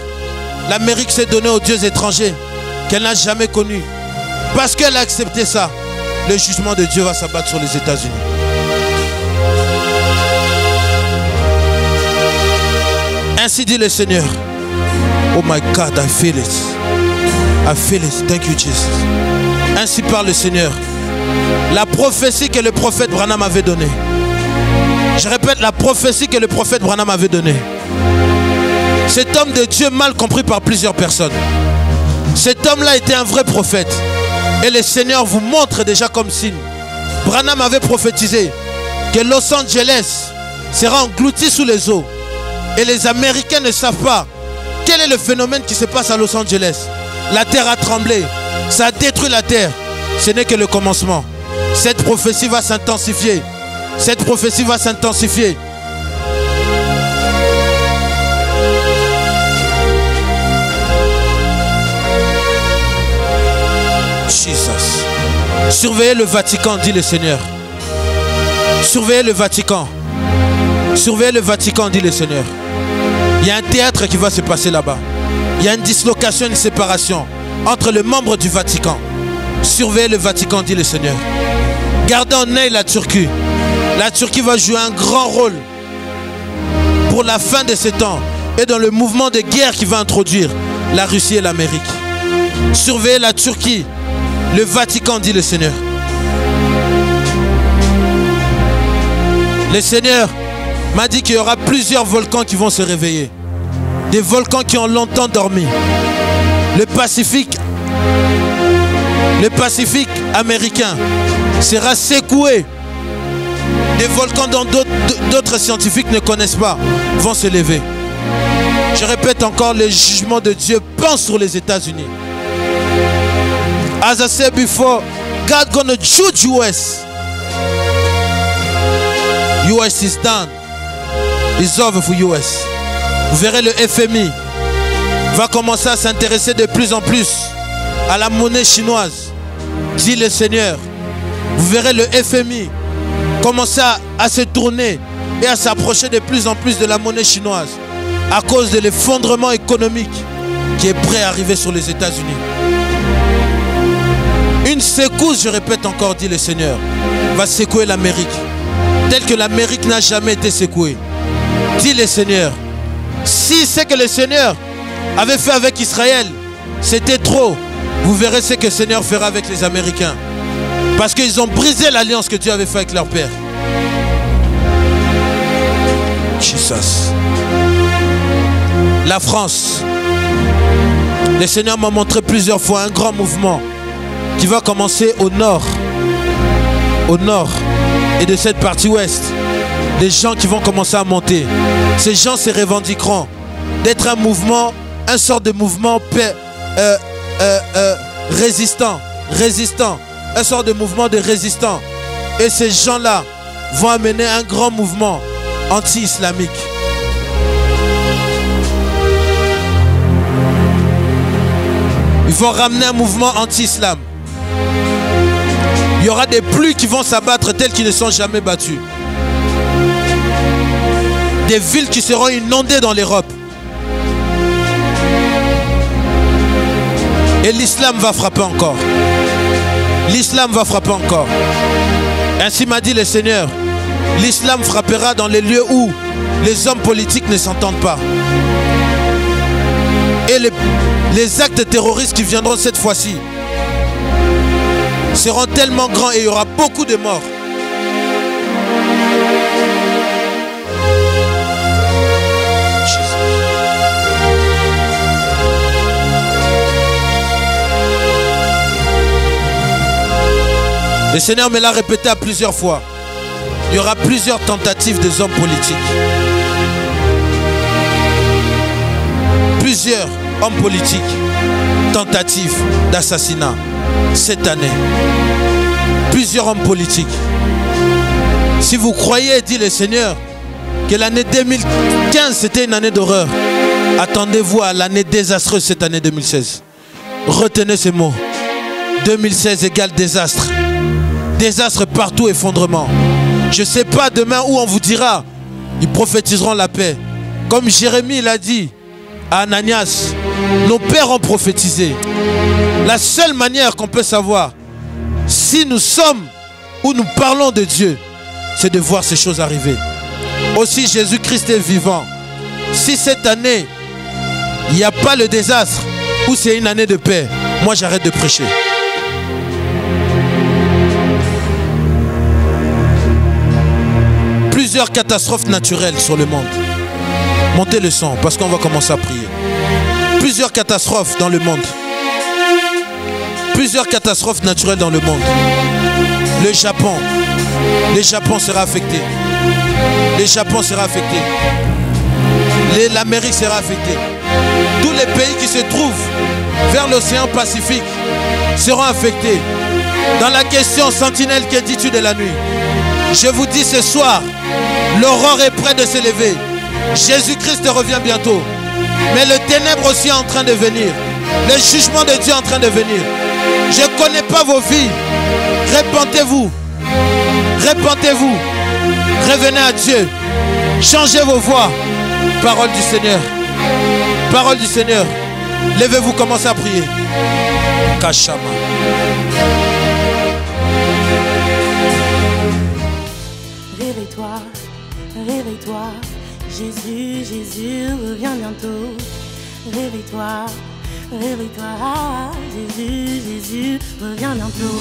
S2: L'Amérique s'est donnée aux dieux étrangers qu'elle n'a jamais connus. Parce qu'elle a accepté ça, le jugement de Dieu va s'abattre sur les États-Unis. Ainsi dit le Seigneur. Oh my God, I feel it. I feel it. Thank you, Jesus. Ainsi parle le Seigneur. La prophétie que le prophète Branham avait donnée. Je répète, la prophétie que le prophète Branham avait donnée. Cet homme de Dieu mal compris par plusieurs personnes. Cet homme-là était un vrai prophète. Et le Seigneur vous montre déjà comme signe. Branham avait prophétisé que Los Angeles sera englouti sous les eaux. Et les Américains ne savent pas quel est le phénomène qui se passe à Los Angeles. La terre a tremblé. Ça a détruit la terre. Ce n'est que le commencement. Cette prophétie va s'intensifier. Cette prophétie va s'intensifier. Jesus. Surveillez le Vatican, dit le Seigneur. Surveillez le Vatican. Surveillez le Vatican, dit le Seigneur. Il y a un théâtre qui va se passer là-bas. Il y a une dislocation, une séparation entre les membres du Vatican. Surveillez le Vatican, dit le Seigneur. Gardez en œil la Turquie. La Turquie va jouer un grand rôle pour la fin de ces temps et dans le mouvement de guerre qui va introduire la Russie et l'Amérique. Surveillez la Turquie. Le Vatican, dit le Seigneur. Le Seigneur m'a dit qu'il y aura plusieurs volcans qui vont se réveiller. Des volcans qui ont longtemps dormi. Le Pacifique américain sera secoué. Des volcans dont d'autres scientifiques ne connaissent pas vont se lever. Je répète encore, le jugement de Dieu pense sur les États-Unis. As I said before, God gonna judge US. US is done. It's over for US. Vous verrez, le FMI va commencer à s'intéresser de plus en plus à la monnaie chinoise, dit le Seigneur. Vous verrez le FMI commencer à se tourner et à s'approcher de plus en plus de la monnaie chinoise à cause de l'effondrement économique qui est prêt à arriver sur les États-Unis. Une secousse, je répète encore, dit le Seigneur, va secouer l'Amérique, telle que l'Amérique n'a jamais été secouée. Dit le Seigneur, si ce que le Seigneur avait fait avec Israël, c'était trop, vous verrez ce que le Seigneur fera avec les Américains. Parce qu'ils ont brisé l'alliance que Dieu avait faite avec leur père. Jesus. La France. Le Seigneur m'a montré plusieurs fois un grand mouvement qui va commencer au nord. Au nord et de cette partie ouest. Des gens qui vont commencer à monter. Ces gens se revendiqueront d'être un mouvement, un sort de mouvement résistant un sort de mouvement de résistants. Et ces gens-là vont amener un grand mouvement anti-islamique. Ils vont ramener un mouvement anti-islam. Il y aura des pluies qui vont s'abattre telles qu'ils ne sont jamais battues. Des villes qui seront inondées dans l'Europe. Et l'islam va frapper encore. L'islam va frapper encore. Ainsi m'a dit le Seigneur. L'islam frappera dans les lieux où les hommes politiques ne s'entendent pas. Et les actes terroristes qui viendront cette fois-ci seront tellement grands et il y aura beaucoup de morts. Le Seigneur me l'a répété à plusieurs fois. Il y aura plusieurs tentatives des hommes politiques. Plusieurs hommes politiques, tentatives d'assassinat cette année. Plusieurs hommes politiques. Si vous croyez, dit le Seigneur, que l'année 2015 c'était une année d'horreur, attendez-vous à l'année désastreuse cette année 2016. Retenez ces mots. 2016 égale désastre. Désastre partout, effondrement. Je ne sais pas demain où on vous dira, ils prophétiseront la paix. Comme Jérémie l'a dit à Ananias, nos pères ont prophétisé. La seule manière qu'on peut savoir si nous sommes ou nous parlons de Dieu, c'est de voir ces choses arriver. Aussi Jésus-Christ est vivant. Si cette année, il n'y a pas le désastre ou c'est une année de paix, moi j'arrête de prêcher. Plusieurs catastrophes naturelles sur le monde. Montez le son parce qu'on va commencer à prier. Plusieurs catastrophes dans le monde. Plusieurs catastrophes naturelles dans le monde. Le Japon sera affecté. Le Japon sera affecté. L'Amérique sera affectée. Tous les pays qui se trouvent vers l'océan Pacifique seront affectés. Dans la question sentinelle, que dis-tu de la nuit? Je vous dis ce soir, l'aurore est près de s'élever. Jésus-Christ revient bientôt. Mais le ténèbre aussi est en train de venir. Le jugement de Dieu est en train de venir. Je ne connais pas vos vies. Repentez-vous. Repentez-vous. Revenez à Dieu. Changez vos voies. Parole du Seigneur. Parole du Seigneur. Levez-vous, commencez à prier. Kashama.
S1: Réveille-toi, réveille-toi. Jésus, Jésus revient bientôt. Réveille-toi, réveille-toi. Jésus, Jésus revient bientôt.